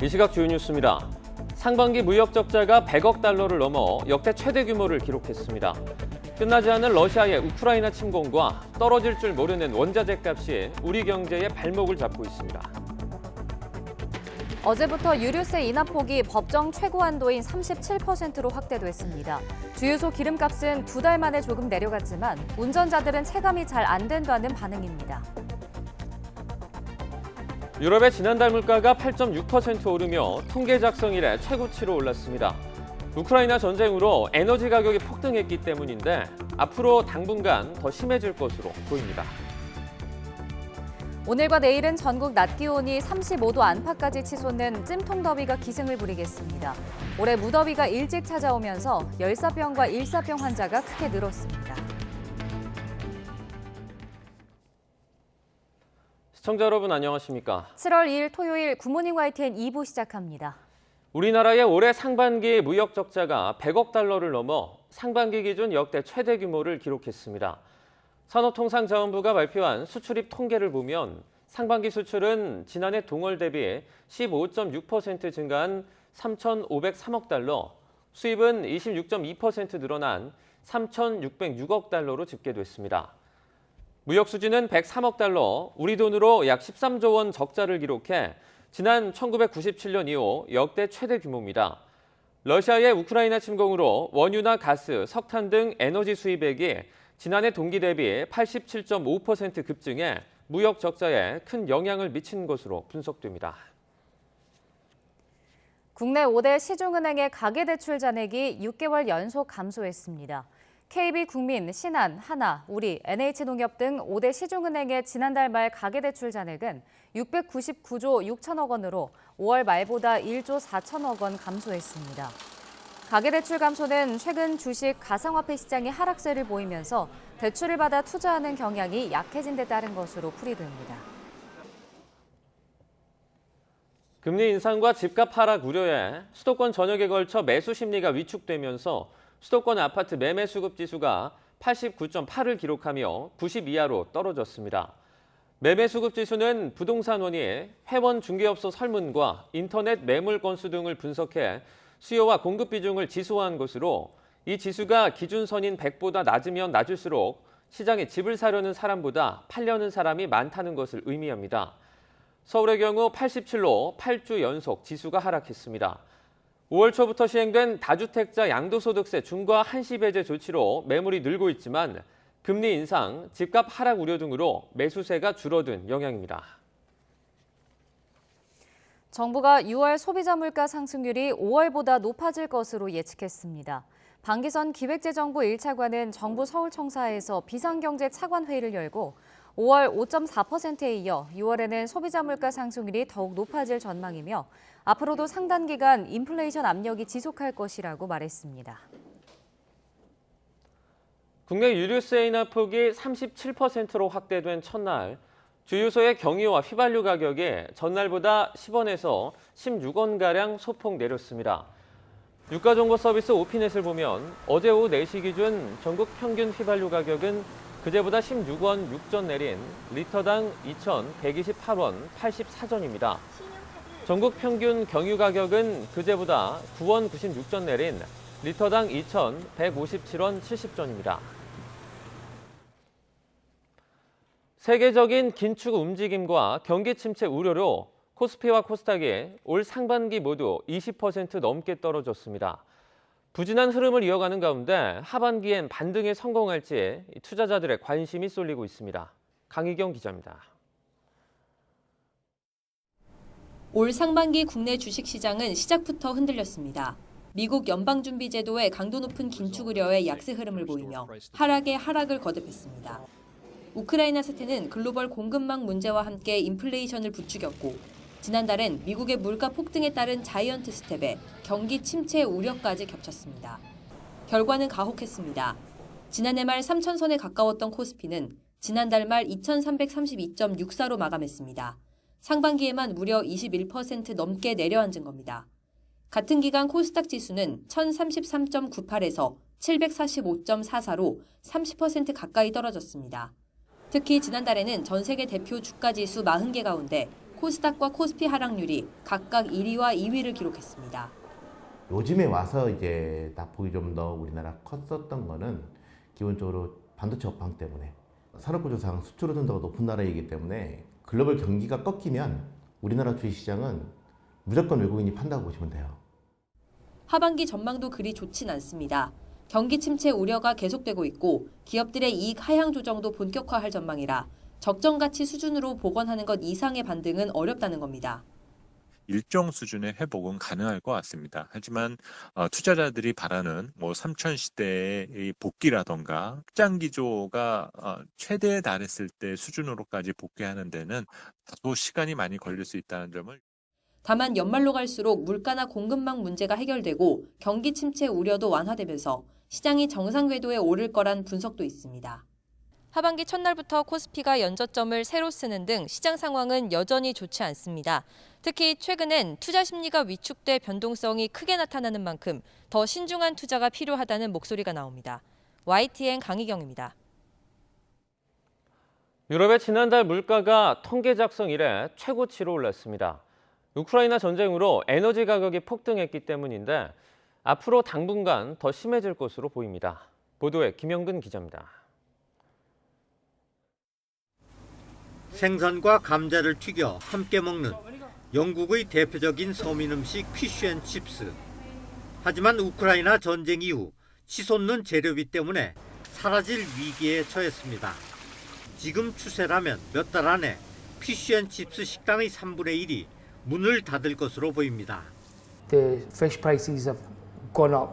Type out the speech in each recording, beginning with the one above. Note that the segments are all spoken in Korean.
이 시각 주요 뉴스입니다. 상반기 무역 적자가 100억 달러를 넘어 역대 최대 규모를 기록했습니다. 끝나지 않은 러시아의 우크라이나 침공과 떨어질 줄 모르는 원자재 값이 우리 경제의 발목을 잡고 있습니다. 어제부터 유류세 인하폭이 법정 최고 한도인 37%로 확대됐습니다. 주유소 기름값은 2달 만에 조금 내려갔지만 운전자들은 체감이 잘 안 된다는 반응입니다. 유럽의 지난달 물가가 8.6% 오르며 통계 작성 이래 최고치로 올랐습니다. 우크라이나 전쟁으로 에너지 가격이 폭등했기 때문인데 앞으로 당분간 더 심해질 것으로 보입니다. 오늘과 내일은 전국 낮 기온이 35도 안팎까지 치솟는 찜통 더위가 기승을 부리겠습니다. 올해 무더위가 일찍 찾아오면서 열사병과 일사병 환자가 크게 늘었습니다. 시청자 여러분 안녕하십니까? 7월 2일 토요일 굿모닝 YTN 2부 시작합니다. 우리나라의 올해 상반기 무역 적자가 100억 달러를 넘어 상반기 기준 역대 최대 규모를 기록했습니다. 산업통상자원부가 발표한 수출입 통계를 보면 상반기 수출은 지난해 동월 대비 15.6% 증가한 3,503억 달러, 수입은 26.2% 늘어난 3,606억 달러로 집계됐습니다. 무역 수지는 103억 달러, 우리 돈으로 약 13조 원 적자를 기록해 지난 1997년 이후 역대 최대 규모입니다. 러시아의 우크라이나 침공으로 원유나 가스, 석탄 등 에너지 수입액이 지난해 동기 대비 87.5% 급증해 무역 적자에 큰 영향을 미친 것으로 분석됩니다. 국내 5대 시중은행의 가계대출 잔액이 6개월 연속 감소했습니다. KB국민, 신한, 하나, 우리, NH농협 등 5대 시중은행의 지난달 말 가계대출 잔액은 699조 6천억 원으로 5월 말보다 1조 4천억 원 감소했습니다. 가계대출 감소는 최근 주식, 가상화폐 시장이 하락세를 보이면서 대출을 받아 투자하는 경향이 약해진 데 따른 것으로 풀이됩니다. 금리 인상과 집값 하락 우려에 수도권 전역에 걸쳐 매수 심리가 위축되면서 수도권 아파트 매매 수급 지수가 89.8을 기록하며 90 이하로 떨어졌습니다. 매매 수급 지수는 부동산원이 회원 중개업소 설문과 인터넷 매물 건수 등을 분석해 수요와 공급 비중을 지수화한 것으로 이 지수가 기준선인 100보다 낮으면 낮을수록 시장에 집을 사려는 사람보다 팔려는 사람이 많다는 것을 의미합니다. 서울의 경우 87로 8주 연속 지수가 하락했습니다. 5월 초부터 시행된 다주택자 양도소득세 중과 한시 배제 조치로 매물이 늘고 있지만 금리 인상, 집값 하락 우려 등으로 매수세가 줄어든 영향입니다. 정부가 6월 소비자 물가 상승률이 5월보다 높아질 것으로 예측했습니다. 방기선 기획재정부 1차관은 정부 서울청사에서 비상경제 차관회의를 열고 5월 5.4%에 이어 6월에는 소비자 물가 상승률이 더욱 높아질 전망이며 앞으로도 상당 기간 인플레이션 압력이 지속할 것이라고 말했습니다. 국내 유류세 인하 폭이 37%로 확대된 첫날, 주유소의 경유와 휘발유 가격이 전날보다 10원에서 16원가량 소폭 내렸습니다. 유가정보 서비스 오피넷을 보면 어제 오후 4시 기준 전국 평균 휘발유 가격은 그제보다 16원 6전 내린 리터당 2,128원 84전입니다. 전국 평균 경유 가격은 그제보다 9원 96전 내린 리터당 2,157원 70전입니다. 세계적인 긴축 움직임과 경기 침체 우려로 코스피와 코스닥이 올 상반기 모두 20% 넘게 떨어졌습니다. 부진한 흐름을 이어가는 가운데 하반기엔 반등에 성공할지 투자자들의 관심이 쏠리고 있습니다. 강희경 기자입니다. 올 상반기 국내 주식시장은 시작부터 흔들렸습니다. 미국 연방준비제도의 강도 높은 긴축 우려에 약세 흐름을 보이며 하락에 하락을 거듭했습니다. 우크라이나 사태는 글로벌 공급망 문제와 함께 인플레이션을 부추겼고 지난달엔 미국의 물가 폭등에 따른 자이언트 스텝에 경기 침체 우려까지 겹쳤습니다. 결과는 가혹했습니다. 지난해 말 3,000선에 가까웠던 코스피는 지난달 말 2,332.64로 마감했습니다. 상반기에만 무려 21% 넘게 내려앉은 겁니다. 같은 기간 코스닥 지수는 1,033.98에서 745.44로 30% 가까이 떨어졌습니다. 특히 지난달에는 전 세계 대표 주가 지수 40개 가운데 코스닥과 코스피 하락률이 각각 1위와 2위를 기록했습니다. 요즘에 와서 이제 낙폭이 좀 더 우리나라 컸었던 거는 기본적으로 반도체 업황 때문에 산업구조상 수출 의존도가 높은 나라이기 때문에 글로벌 경기가 꺾이면 우리나라 주식시장은 무조건 외국인이 판다고 보시면 돼요. 하반기 전망도 그리 좋진 않습니다. 경기 침체 우려가 계속되고 있고 기업들의 이익 하향 조정도 본격화할 전망이라 적정 가치 수준으로 복원하는 것 이상의 반등은 어렵다는 겁니다. 일정 수준의 회복은 가능할 것 같습니다. 하지만 투자자들이 바라는 3000 시대의 복귀라던가 확장 기조가 최대에 달했을 때 수준으로까지 복귀하는 데는 다소 시간이 많이 걸릴 수 있다는 점을. 다만 연말로 갈수록 물가나 공급망 문제가 해결되고 경기 침체 우려도 완화되면서 시장이 정상 궤도에 오를 거란 분석도 있습니다. 하반기 첫날부터 코스피가 연저점을 새로 쓰는 등 시장 상황은 여전히 좋지 않습니다. 특히 최근엔 투자 심리가 위축돼 변동성이 크게 나타나는 만큼 더 신중한 투자가 필요하다는 목소리가 나옵니다. YTN 강희경입니다. 유럽의 지난달 물가가 통계 작성 이래 최고치로 올랐습니다. 우크라이나 전쟁으로 에너지 가격이 폭등했기 때문인데 앞으로 당분간 더 심해질 것으로 보입니다. 보도에 김영근 기자입니다. 생선과 감자를 튀겨 함께 먹는 영국의 대표적인 서민 음식 피쉬앤칩스. 하지만 우크라이나 전쟁 이후 치솟는 재료비 때문에 사라질 위기에 처했습니다. 지금 추세라면 몇 달 안에 피쉬앤칩스 식당의 3분의 1이 문을 닫을 것으로 보입니다. The fish prices have gone up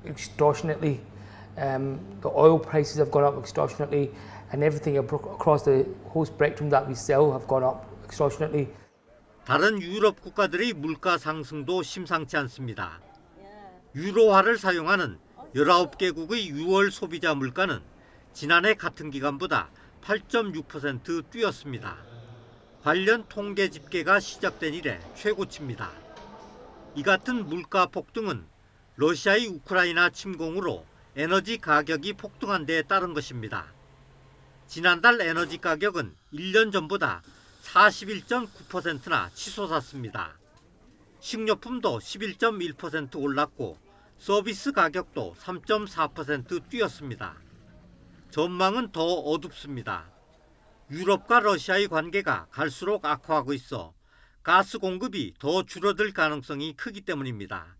extortionately. The oil prices have gone up extortionately, and everything across the whole spectrum that we sell have gone up extortionately. 다른 유럽 국가들의 물가 상승도 심상치 않습니다. 유로화를 사용하는 19개국의 6월 소비자 물가는 지난해 같은 기간보다 8.6% 뛰었습니다. 관련 통계 집계가 시작된 이래 최고치입니다. 이 같은 물가 폭등은 러시아의 우크라이나 침공으로 에너지 가격이 폭등한 데에 따른 것입니다. 지난달 에너지 가격은 1년 전보다 41.9%나 치솟았습니다. 식료품도 11.1% 올랐고 서비스 가격도 3.4% 뛰었습니다. 전망은 더 어둡습니다. 유럽과 러시아의 관계가 갈수록 악화하고 있어 가스 공급이 더 줄어들 가능성이 크기 때문입니다.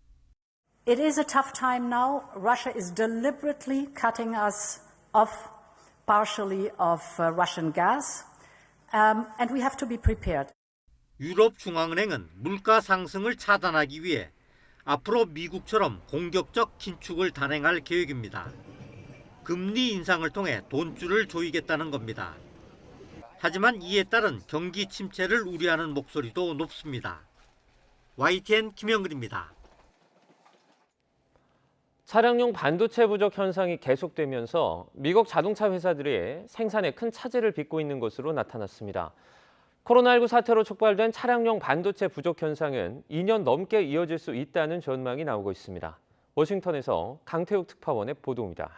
It is a tough time now. Russia is deliberately cutting us off partially of Russian gas, and we have to be prepared. 유럽 중앙은행은 물가 상승을 차단하기 위해 앞으로 미국처럼 공격적 긴축을 단행할 계획입니다. 금리 인상을 통해 돈줄을 조이겠다는 겁니다. 하지만 이에 따른 경기 침체를 우려하는 목소리도 높습니다. YTN 김영근입니다. 차량용 반도체 부족 현상이 계속되면서 미국 자동차 회사들이 생산에 큰 차질을 빚고 있는 것으로 나타났습니다. 코로나19 사태로 촉발된 차량용 반도체 부족 현상은 2년 넘게 이어질 수 있다는 전망이 나오고 있습니다. 워싱턴에서 강태욱 특파원의 보도입니다.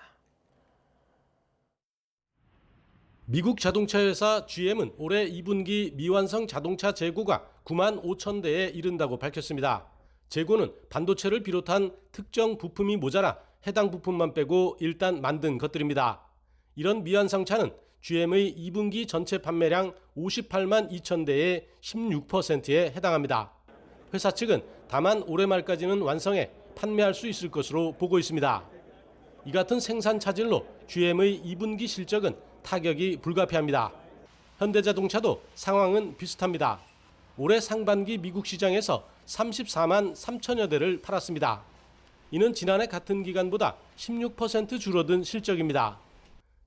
미국 자동차 회사 GM은 올해 2분기 미완성 자동차 재고가 9만 5천 대에 이른다고 밝혔습니다. 재고는 반도체를 비롯한 특정 부품이 모자라 해당 부품만 빼고 일단 만든 것들입니다. 이런 미완성차는 GM의 2분기 전체 판매량 58만 2천 대의 16%에 해당합니다. 회사 측은 다만 올해 말까지는 완성해 판매할 수 있을 것으로 보고 있습니다. 이 같은 생산 차질로 GM의 2분기 실적은 타격이 불가피합니다. 현대자동차도 상황은 비슷합니다. 올해 상반기 미국 시장에서 34만 3천여 대를 팔았습니다. 이는 지난해 같은 기간보다 16% 줄어든 실적입니다.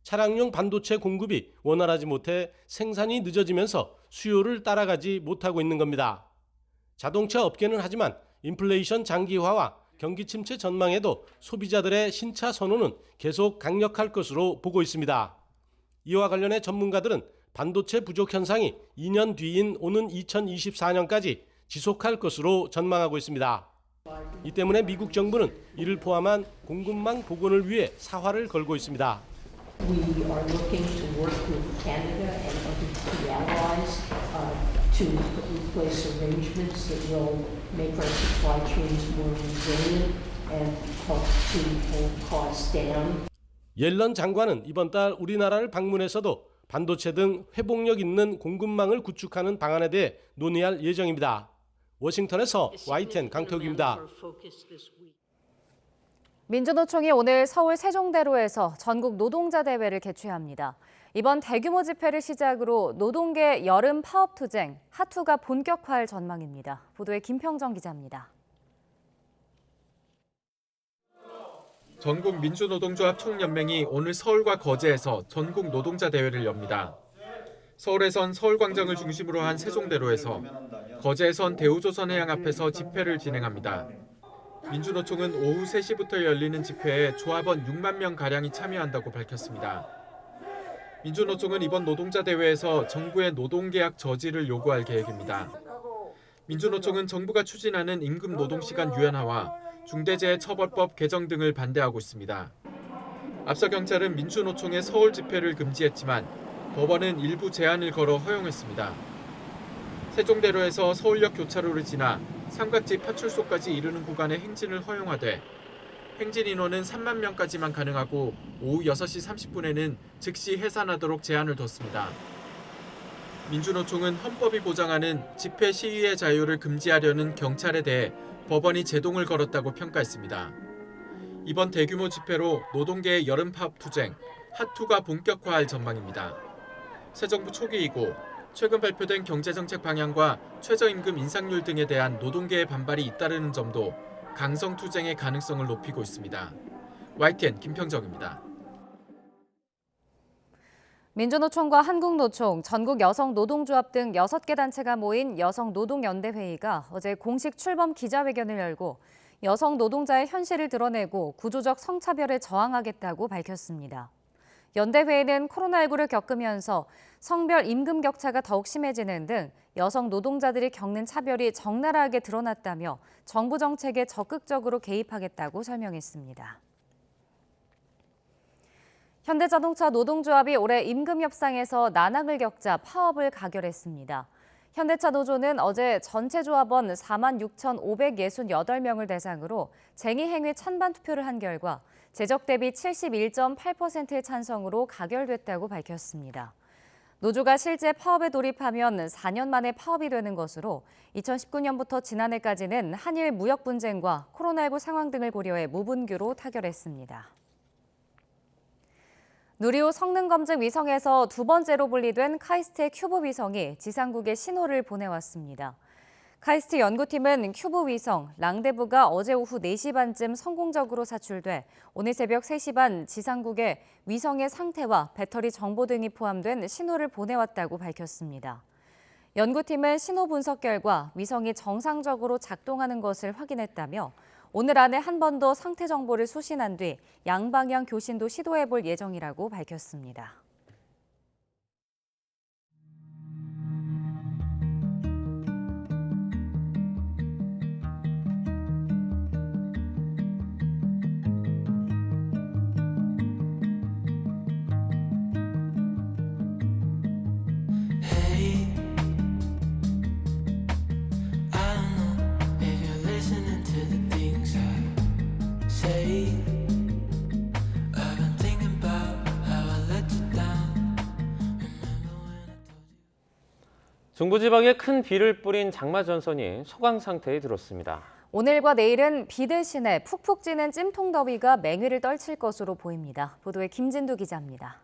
차량용 반도체 공급이 원활하지 못해 생산이 늦어지면서 수요를 따라가지 못하고 있는 겁니다. 자동차 업계는 하지만 인플레이션 장기화와 경기 침체 전망에도 소비자들의 신차 선호는 계속 강력할 것으로 보고 있습니다. 이와 관련해 전문가들은 반도체 부족 현상이 2년 뒤인 오는 2024년까지 지속할 것으로 전망하고 있습니다. 이 때문에 미국 정부는 이를 포함한 공급망 복원을 위해 사활을 걸고 있습니다. We are looking to work with Canada and other key allies to place arrangements that will make our supply chains more resilient and help to hold costs down. 옐런 장관은 이번 달 우리나라를 방문해서도 반도체 등 회복력 있는 공급망을 구축하는 방안에 대해 논의할 예정입니다. 워싱턴에서 YTN 강태욱입니다. 민주노총이 오늘 서울 세종대로에서 전국 노동자 대회를 개최합니다. 이번 대규모 집회를 시작으로 노동계 여름 파업투쟁, 핫투가 본격화할 전망입니다. 보도에 김평정 기자입니다. 전국 민주노동조합 총연맹이 오늘 서울과 거제에서 전국 노동자 대회를 엽니다. 서울에선 서울광장을 중심으로 한 세종대로에서, 거제에선 대우조선해양 앞에서 집회를 진행합니다. 민주노총은 오후 3시부터 열리는 집회에 조합원 6만 명가량이 참여한다고 밝혔습니다. 민주노총은 이번 노동자 대회에서 정부의 노동계약 저지를 요구할 계획입니다. 민주노총은 정부가 추진하는 임금 노동시간 유연화와 중대재해처벌법 개정 등을 반대하고 있습니다. 앞서 경찰은 민주노총의 서울 집회를 금지했지만 법원은 일부 제한을 걸어 허용했습니다. 세종대로에서 서울역 교차로를 지나 삼각지 파출소까지 이르는 구간의 행진을 허용하되 행진 인원은 3만 명까지만 가능하고 오후 6시 30분에는 즉시 해산하도록 제한을 뒀습니다. 민주노총은 헌법이 보장하는 집회 시위의 자유를 금지하려는 경찰에 대해 법원이 제동을 걸었다고 평가했습니다. 이번 대규모 집회로 노동계의 여름 파업 투쟁, 핫투가 본격화할 전망입니다. 새 정부 초기이고 최근 발표된 경제정책 방향과 최저임금 인상률 등에 대한 노동계의 반발이 잇따르는 점도 강성 투쟁의 가능성을 높이고 있습니다. YTN 김평정입니다. 민주노총과 한국노총, 전국여성노동조합 등 6개 단체가 모인 여성노동연대회의가 어제 공식 출범 기자회견을 열고 여성 노동자의 현실을 드러내고 구조적 성차별에 저항하겠다고 밝혔습니다. 연대회의는 코로나19를 겪으면서 성별 임금 격차가 더욱 심해지는 등 여성 노동자들이 겪는 차별이 적나라하게 드러났다며 정부 정책에 적극적으로 개입하겠다고 설명했습니다. 현대자동차 노동조합이 올해 임금 협상에서 난항을 겪자 파업을 가결했습니다. 현대차 노조는 어제 전체 조합원 46,568명을 대상으로 쟁의행위 찬반 투표를 한 결과 제적 대비 71.8%의 찬성으로 가결됐다고 밝혔습니다. 노조가 실제 파업에 돌입하면 4년 만에 파업이 되는 것으로 2019년부터 지난해까지는 한일 무역 분쟁과 코로나19 상황 등을 고려해 무분규로 타결했습니다. 누리호 성능검증 위성에서 두 번째로 분리된 카이스트의 큐브 위성이 지상국에 신호를 보내왔습니다. 카이스트 연구팀은 큐브 위성 랑데부가 어제 오후 4시 반쯤 성공적으로 사출돼 오늘 새벽 3시 반 지상국에 위성의 상태와 배터리 정보 등이 포함된 신호를 보내왔다고 밝혔습니다. 연구팀은 신호 분석 결과 위성이 정상적으로 작동하는 것을 확인했다며 오늘 안에 한 번 더 상태 정보를 수신한 뒤 양방향 교신도 시도해볼 예정이라고 밝혔습니다. 중부지방에 큰 비를 뿌린 장마 전선이 소강 상태에 들었습니다. 오늘과 내일은 비 대신에 푹푹 찌는 찜통더위가 맹위를 떨칠 것으로 보입니다. 보도에 김진두 기자입니다.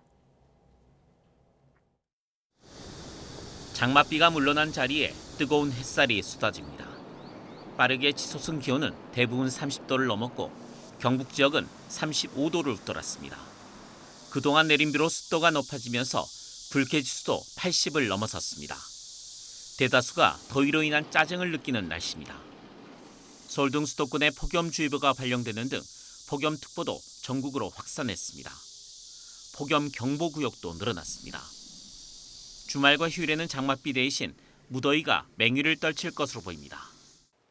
장맛비가 물러난 자리에 뜨거운 햇살이 쏟아집니다. 빠르게 치솟은 기온은 대부분 30도를 넘었고 경북 지역은 35도를 웃돌았습니다. 그동안 내린 비로 습도가 높아지면서 불쾌지수도 80을 넘어섰습니다. 대다수가 더위로 인한 짜증을 느끼는 날씨입니다. 서울 등 수도권에 폭염주의보가 발령되는 등 폭염특보도 전국으로 확산했습니다. 폭염경보구역도 늘어났습니다. 주말과 휴일에는 장맛비 대신 무더위가 맹위를 떨칠 것으로 보입니다.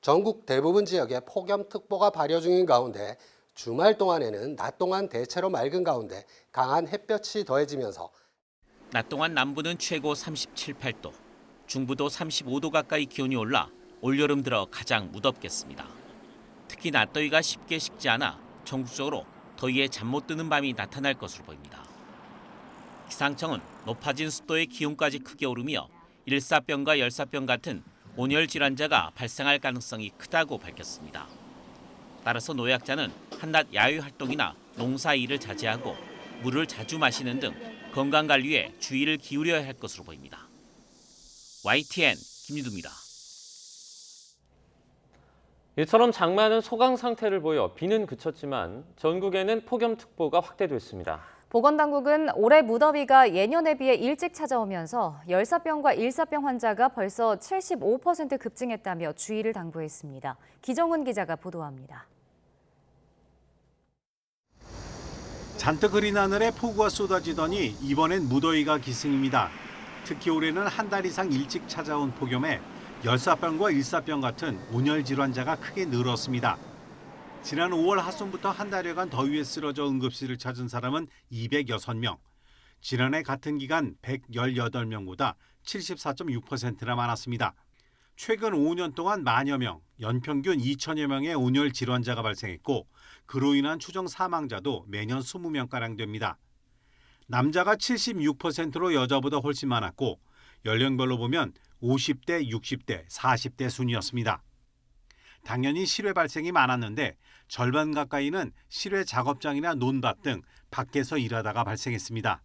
전국 대부분 지역에 폭염특보가 발효 중인 가운데 주말 동안에는 낮 동안 대체로 맑은 가운데 강한 햇볕이 더해지면서 낮 동안 남부는 최고 37, 8도, 중부도 35도 가까이 기온이 올라 올여름 들어 가장 무덥겠습니다. 특히 낮더위가 쉽게 식지 않아 전국적으로 더위에 잠 못 드는 밤이 나타날 것으로 보입니다. 기상청은 높아진 습도의 기온까지 크게 오르며 일사병과 열사병 같은 온열 질환자가 발생할 가능성이 크다고 밝혔습니다. 따라서 노약자는 한낮 야외 활동이나 농사 일을 자제하고 물을 자주 마시는 등 건강관리에 주의를 기울여야 할 것으로 보입니다. YTN 김유두입니다. 이처럼 장마는 소강 상태를 보여 비는 그쳤지만 전국에는 폭염특보가 확대됐습니다. 보건당국은 올해 무더위가 예년에 비해 일찍 찾아오면서 열사병과 일사병 환자가 벌써 75% 급증했다며 주의를 당부했습니다. 기정훈 기자가 보도합니다. 잔뜩 흐린 하늘에 폭우가 쏟아지더니 이번엔 무더위가 기승입니다. 특히 올해는 한 달 이상 일찍 찾아온 폭염에 열사병과 일사병 같은 온열 질환자가 크게 늘었습니다. 지난 5월 하순부터 한 달여간 더위에 쓰러져 응급실을 찾은 사람은 206명. 지난해 같은 기간 118명보다 74.6%나 많았습니다. 최근 5년 동안 만여 명, 연평균 2천여 명의 온열 질환자가 발생했고 그로 인한 추정 사망자도 매년 20명가량 됩니다. 남자가 76%로 여자보다 훨씬 많았고 연령별로 보면 50대, 60대, 40대 순이었습니다. 당연히 실외 발생이 많았는데 절반 가까이는 실외 작업장이나 논밭 등 밖에서 일하다가 발생했습니다.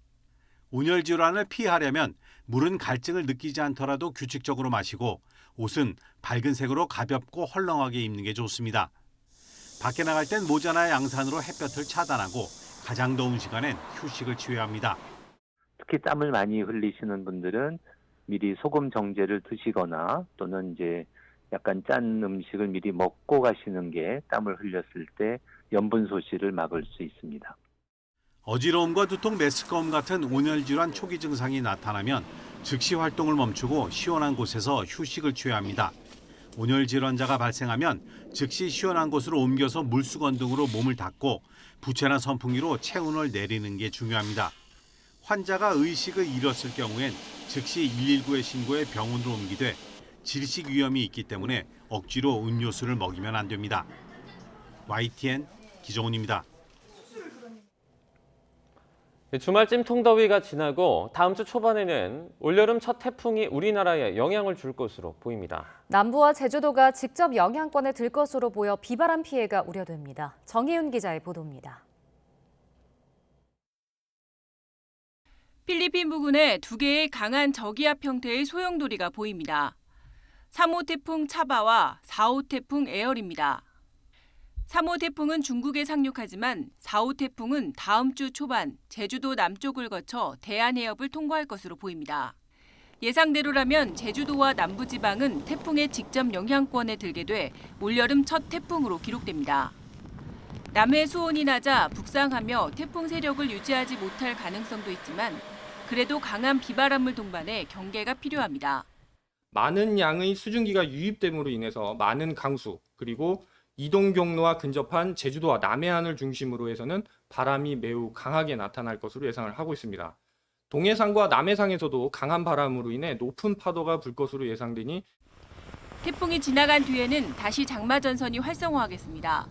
온열 질환을 피하려면 물은 갈증을 느끼지 않더라도 규칙적으로 마시고 옷은 밝은 색으로 가볍고 헐렁하게 입는 게 좋습니다. 밖에 나갈 땐 모자나 양산으로 햇볕을 차단하고 가장 더운 시간엔 휴식을 취해야 합니다. 특히 땀을 많이 흘리시는 분들은 미리 소금 정제를 드시거나 또는 이제 약간 짠 음식을 미리 먹고 가시는 게 땀을 흘렸을 때 염분 소실을 막을 수 있습니다. 어지러움과 두통, 메스꺼움 같은 온열 질환 초기 증상이 나타나면 즉시 활동을 멈추고 시원한 곳에서 휴식을 취해야 합니다. 온열 질환자가 발생하면 즉시 시원한 곳으로 옮겨서 물수건 등으로 몸을 닦고 부채나 선풍기로 체온을 내리는 게 중요합니다. 환자가 의식을 잃었을 경우엔 즉시 119에 신고해 병원으로 옮기되 질식 위험이 있기 때문에 억지로 음료수를 먹이면 안 됩니다. YTN 기정훈입니다. 주말 찜통더위가 지나고 다음 주 초반에는 올여름 첫 태풍이 우리나라에 영향을 줄 것으로 보입니다. 남부와 제주도가 직접 영향권에 들 것으로 보여 비바람 피해가 우려됩니다. 정희윤 기자의 보도입니다. 필리핀 부근에 두 개의 강한 저기압 형태의 소용돌이가 보입니다. 3호 태풍 차바와 4호 태풍 에얼입니다. 3호 태풍은 중국에 상륙하지만 4호 태풍은 다음 주 초반 제주도 남쪽을 거쳐 대한해협을 통과할 것으로 보입니다. 예상대로라면 제주도와 남부지방은 태풍의 직접 영향권에 들게 돼 올여름 첫 태풍으로 기록됩니다. 남해 수온이 낮아 북상하며 태풍 세력을 유지하지 못할 가능성도 있지만 그래도 강한 비바람을 동반해 경계가 필요합니다. 많은 양의 수증기가 유입됨으로 인해서 많은 강수 그리고 이동 경로와 근접한 제주도와 남해안을 중심으로 해서는 바람이 매우 강하게 나타날 것으로 예상을 하고 있습니다. 동해상과 남해상에서도 강한 바람으로 인해 높은 파도가 불 것으로 예상되니 태풍이 지나간 뒤에는 다시 장마전선이 활성화하겠습니다.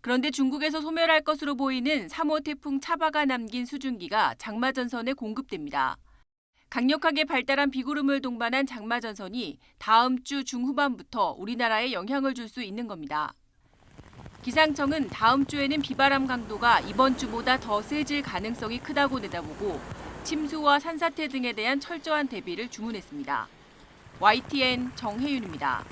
그런데 중국에서 소멸할 것으로 보이는 3호 태풍 차바가 남긴 수증기가 장마전선에 공급됩니다. 강력하게 발달한 비구름을 동반한 장마전선이 다음 주 중후반부터 우리나라에 영향을 줄 수 있는 겁니다. 기상청은 다음 주에는 비바람 강도가 이번 주보다 더 세질 가능성이 크다고 내다보고 침수와 산사태 등에 대한 철저한 대비를 주문했습니다. YTN 정혜윤입니다.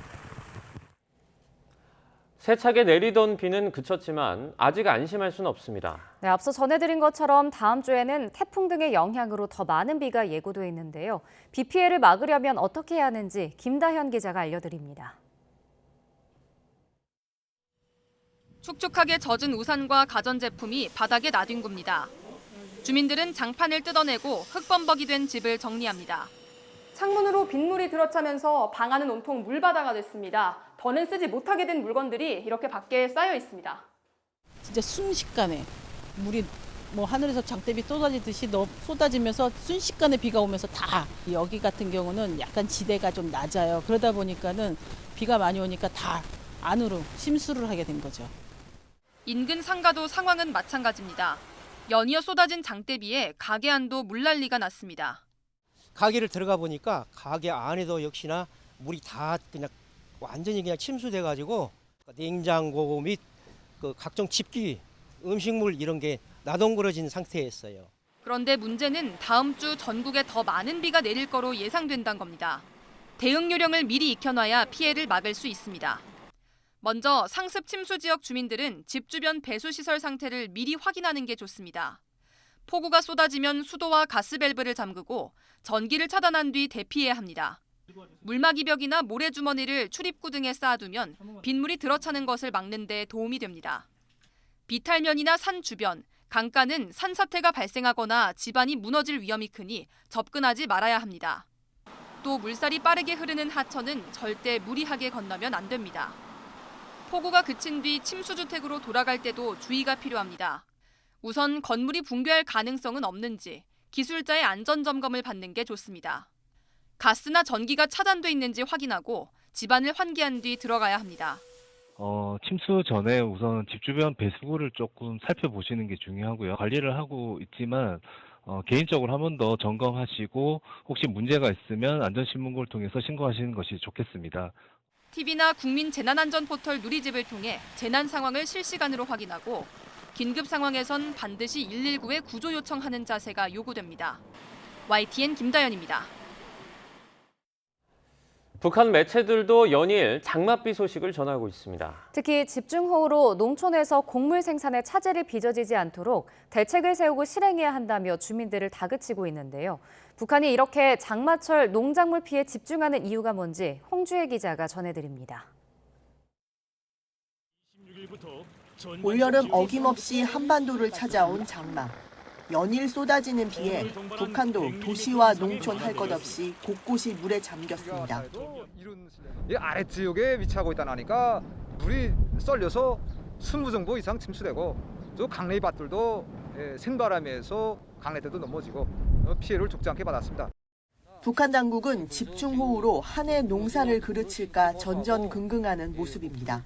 세차게 내리던 비는 그쳤지만 아직 안심할 수는 없습니다. 네, 앞서 전해드린 것처럼 다음 주에는 태풍 등의 영향으로 더 많은 비가 예고돼 있는데요. 비 피해를 막으려면 어떻게 해야 하는지 김다현 기자가 알려드립니다. 촉촉하게 젖은 우산과 가전제품이 바닥에 나뒹굽니다. 주민들은 장판을 뜯어내고 흙범벅이 된 집을 정리합니다. 창문으로 빗물이 들어차면서 방 안은 온통 물바다가 됐습니다. 더는 쓰지 못하게 된 물건들이 이렇게 밖에 쌓여 있습니다. 진짜 순식간에 물이 뭐 하늘에서 장대비 쏟아지듯이 쏟아지면서 순식간에 비가 오면서 다 여기 같은 경우는 약간 지대가 좀 낮아요. 그러다 보니까는 비가 많이 오니까 다 안으로 침수를 하게 된 거죠. 인근 상가도 상황은 마찬가지입니다. 연이어 쏟아진 장대비에 가게 안도 물난리가 났습니다. 가게를 들어가 보니까 가게 안에도 역시나 물이 다 그냥 완전히 그냥 침수돼가지고 냉장고 및 그 각종 집기, 음식물 이런 게 나동그러진 상태였어요. 그런데 문제는 다음 주 전국에 더 많은 비가 내릴 거로 예상된다는 겁니다. 대응 요령을 미리 익혀놔야 피해를 막을 수 있습니다. 먼저 상습 침수 지역 주민들은 집 주변 배수시설 상태를 미리 확인하는 게 좋습니다. 폭우가 쏟아지면 수도와 가스밸브를 잠그고 전기를 차단한 뒤 대피해야 합니다. 물막이 벽이나 모래주머니를 출입구 등에 쌓아두면 빗물이 들어차는 것을 막는 데 도움이 됩니다. 비탈면이나 산 주변, 강가는 산사태가 발생하거나 집안이 무너질 위험이 크니 접근하지 말아야 합니다. 또 물살이 빠르게 흐르는 하천은 절대 무리하게 건너면 안 됩니다. 폭우가 그친 뒤 침수주택으로 돌아갈 때도 주의가 필요합니다. 우선 건물이 붕괴할 가능성은 없는지 기술자의 안전점검을 받는 게 좋습니다. 가스나 전기가 차단돼 있는지 확인하고 집안을 환기한 뒤 들어가야 합니다. 침수 전에 우선 집 주변 배수구를 조금 살펴보시는 게 중요하고요. 관리를 하고 있지만 개인적으로 한 번 더 점검하시고 혹시 문제가 있으면 안전신문고를 통해서 신고하시는 것이 좋겠습니다. TV나 국민재난안전포털 누리집을 통해 재난 상황을 실시간으로 확인하고 긴급 상황에선 반드시 119에 구조 요청하는 자세가 요구됩니다. YTN 김다연입니다. 북한 매체들도 연일 장맛비 소식을 전하고 있습니다. 특히 집중호우로 농촌에서 곡물 생산에 차질이 빚어지지 않도록 대책을 세우고 실행해야 한다며 주민들을 다그치고 있는데요. 북한이 이렇게 장마철 농작물 피해에 집중하는 이유가 뭔지 홍주혜 기자가 전해드립니다. 올여름 어김없이 한반도를 찾아온 장마. 연일 쏟아지는 비에 북한도 도시와 농촌 할 것 없이 곳곳이 물에 잠겼습니다. 이 아래지역에 위치하고 있다 나니까 물이 썰려서 20정도 이상 침수되고 또 강내 밭들도 생바람에서 강내들도 넘어지고 피해를 적지 않게 받았습니다. 북한 당국은 집중호우로 한 해 농사를 그르칠까 전전긍긍하는 모습입니다.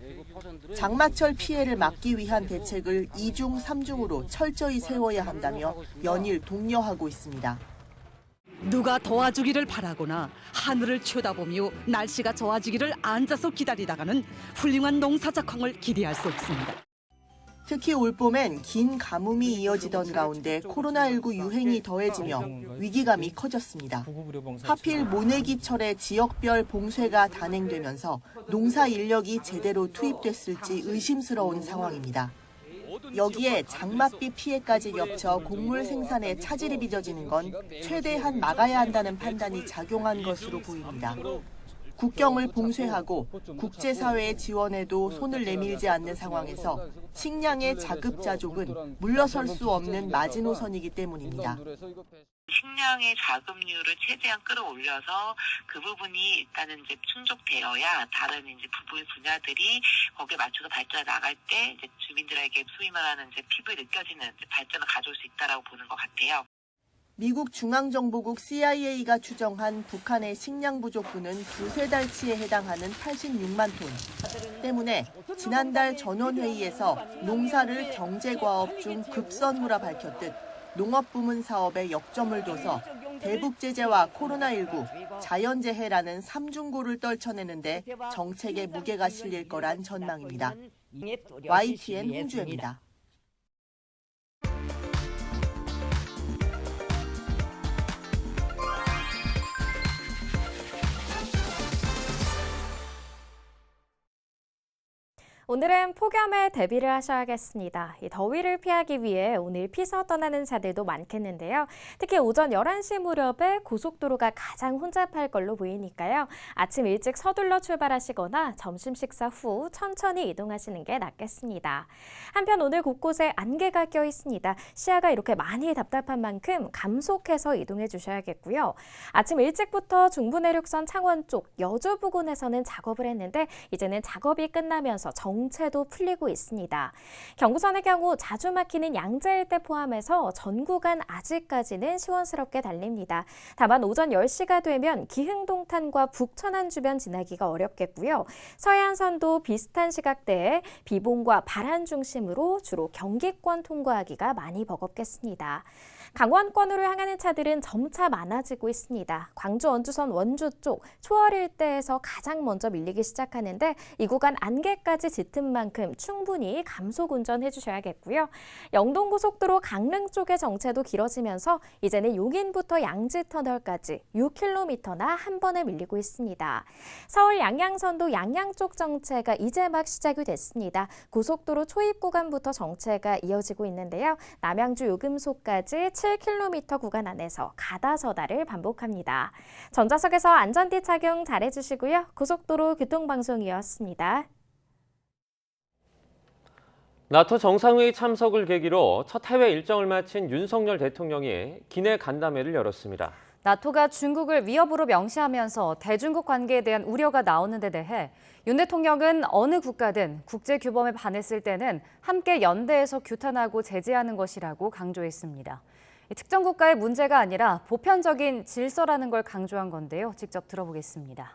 장마철 피해를 막기 위한 대책을 2중 3중으로 철저히 세워야 한다며 연일 독려하고 있습니다. 누가 도와주기를 바라거나 하늘을 쳐다보며 날씨가 좋아지기를 앉아서 기다리다가는 훌륭한 농사 작황을 기대할 수 없습니다. 특히 올봄엔 긴 가뭄이 이어지던 가운데 코로나19 유행이 더해지며 위기감이 커졌습니다. 하필 모내기철에 지역별 봉쇄가 단행되면서 농사 인력이 제대로 투입됐을지 의심스러운 상황입니다. 여기에 장맛비 피해까지 겹쳐 곡물 생산에 차질이 빚어지는 건 최대한 막아야 한다는 판단이 작용한 것으로 보입니다. 국경을 봉쇄하고 국제사회의 지원에도 손을 내밀지 않는 상황에서 식량의 자급자족은 물러설 수 없는 마지노선이기 때문입니다. 식량의 자급률을 최대한 끌어올려서 그 부분이 일단은 이제 충족되어야 다른 이제 분야들이 거기에 맞춰서 발전해 나갈 때 이제 주민들에게 소위 말하는 이제 피부에 느껴지는 발전을 가져올 수 있다라고 보는 것 같아요. 미국 중앙정보국 CIA가 추정한 북한의 식량 부족분은 두세 달치에 해당하는 86만 톤. 때문에 지난달 전원회의에서 농사를 경제과업 중 급선무라 밝혔듯 농업부문 사업에 역점을 둬서 대북제재와 코로나19, 자연재해라는 삼중고를 떨쳐내는데 정책의 무게가 실릴 거란 전망입니다. YTN 홍주혜입니다. 오늘은 폭염에 대비를 하셔야겠습니다. 이 더위를 피하기 위해 오늘 피서 떠나는 자들도 많겠는데요. 특히 오전 11시 무렵에 고속도로가 가장 혼잡할 걸로 보이니까요. 아침 일찍 서둘러 출발하시거나 점심 식사 후 천천히 이동하시는 게 낫겠습니다. 한편 오늘 곳곳에 안개가 껴 있습니다. 시야가 이렇게 많이 답답한 만큼 감속해서 이동해 주셔야겠고요. 아침 일찍부터 중부내륙선 창원 쪽 여주 부근에서는 작업을 했는데 이제는 작업이 끝나면서 정 정체도 풀리고 있습니다. 경부선의 경우 자주 막히는 양재 일대 포함해서 전 구간 아직까지는 시원스럽게 달립니다. 다만 오전 10시가 되면 기흥동탄과 북천안 주변 지나기가 어렵겠고요. 서해안선도 비슷한 시각대에 비봉과 발안 중심으로 주로 경기권 통과하기가 많이 버겁겠습니다. 강원권으로 향하는 차들은 점차 많아지고 있습니다. 광주 원주선 원주 쪽 초월 일대에서 가장 먼저 밀리기 시작하는데 이 구간 안개까지 짙은 만큼 충분히 감속 운전해 주셔야겠고요. 영동고속도로 강릉 쪽의 정체도 길어지면서 이제는 용인부터 양지터널까지 6km나 한 번에 밀리고 있습니다. 서울 양양선도 양양 쪽 정체가 이제 막 시작이 됐습니다. 고속도로 초입 구간부터 정체가 이어지고 있는데요. 남양주 요금소까지 7km 구간 안에서 가다서다를 반복합니다. 전좌석에서 안전띠 착용 잘해주시고요. 고속도로 교통방송이었습니다. 나토 정상회의 참석을 계기로 첫 해외 일정을 마친 윤석열 대통령이 기내 간담회를 열었습니다. 나토가 중국을 위협으로 명시하면서 대중국 관계에 대한 우려가 나오는 데 대해 윤 대통령은 어느 국가든 국제 규범에 반했을 때는 함께 연대해서 규탄하고 제재하는 것이라고 강조했습니다. 특정 국가의 문제가 아니라 보편적인 질서라는 걸 강조한 건데요. 직접 들어보겠습니다.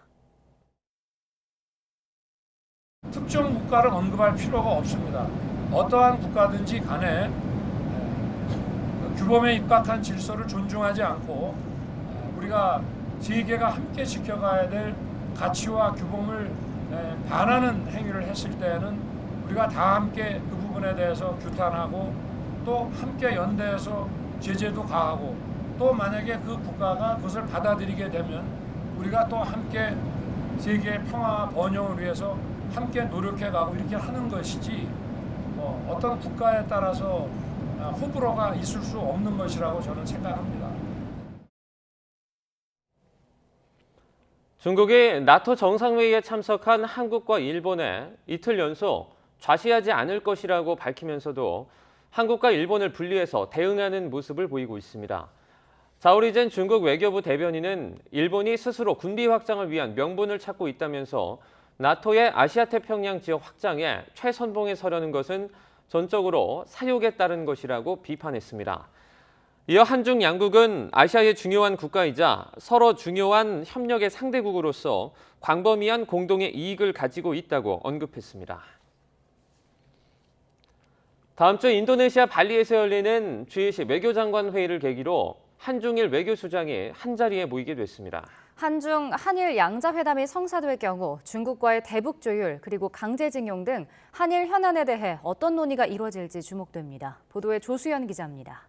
특정 국가를 언급할 필요가 없습니다. 어떠한 국가든지 간에 규범에 입각한 질서를 존중하지 않고 우리가 세계가 함께 지켜가야 될 가치와 규범을 반하는 행위를 했을 때에는 우리가 다 함께 그 부분에 대해서 규탄하고 또 함께 연대해서 제재도 가하고 또 만약에 그 국가가 그것을 받아들이게 되면 우리가 또 함께 세계의 평화와 번영을 위해서 함께 노력해가고 이렇게 하는 것이지 어떤 국가에 따라서 호불호가 있을 수 없는 것이라고 저는 생각합니다. 중국이 나토 정상회의에 참석한 한국과 일본에 이틀 연속 좌시하지 않을 것이라고 밝히면서도 한국과 일본을 분리해서 대응하는 모습을 보이고 있습니다. 자오리젠 중국 외교부 대변인은 일본이 스스로 군비 확장을 위한 명분을 찾고 있다면서 나토의 아시아태평양 지역 확장에 최선봉에 서려는 것은 전적으로 사욕에 따른 것이라고 비판했습니다. 이어 한중 양국은 아시아의 중요한 국가이자 서로 중요한 협력의 상대국으로서 광범위한 공동의 이익을 가지고 있다고 언급했습니다. 다음 주 인도네시아 발리에서 열리는 G20 외교장관 회의를 계기로 한중일 외교수장이 한자리에 모이게 됐습니다. 한일 양자회담이 성사될 경우 중국과의 대북 조율 그리고 강제징용 등 한일 현안에 대해 어떤 논의가 이루어질지 주목됩니다. 보도에 조수연 기자입니다.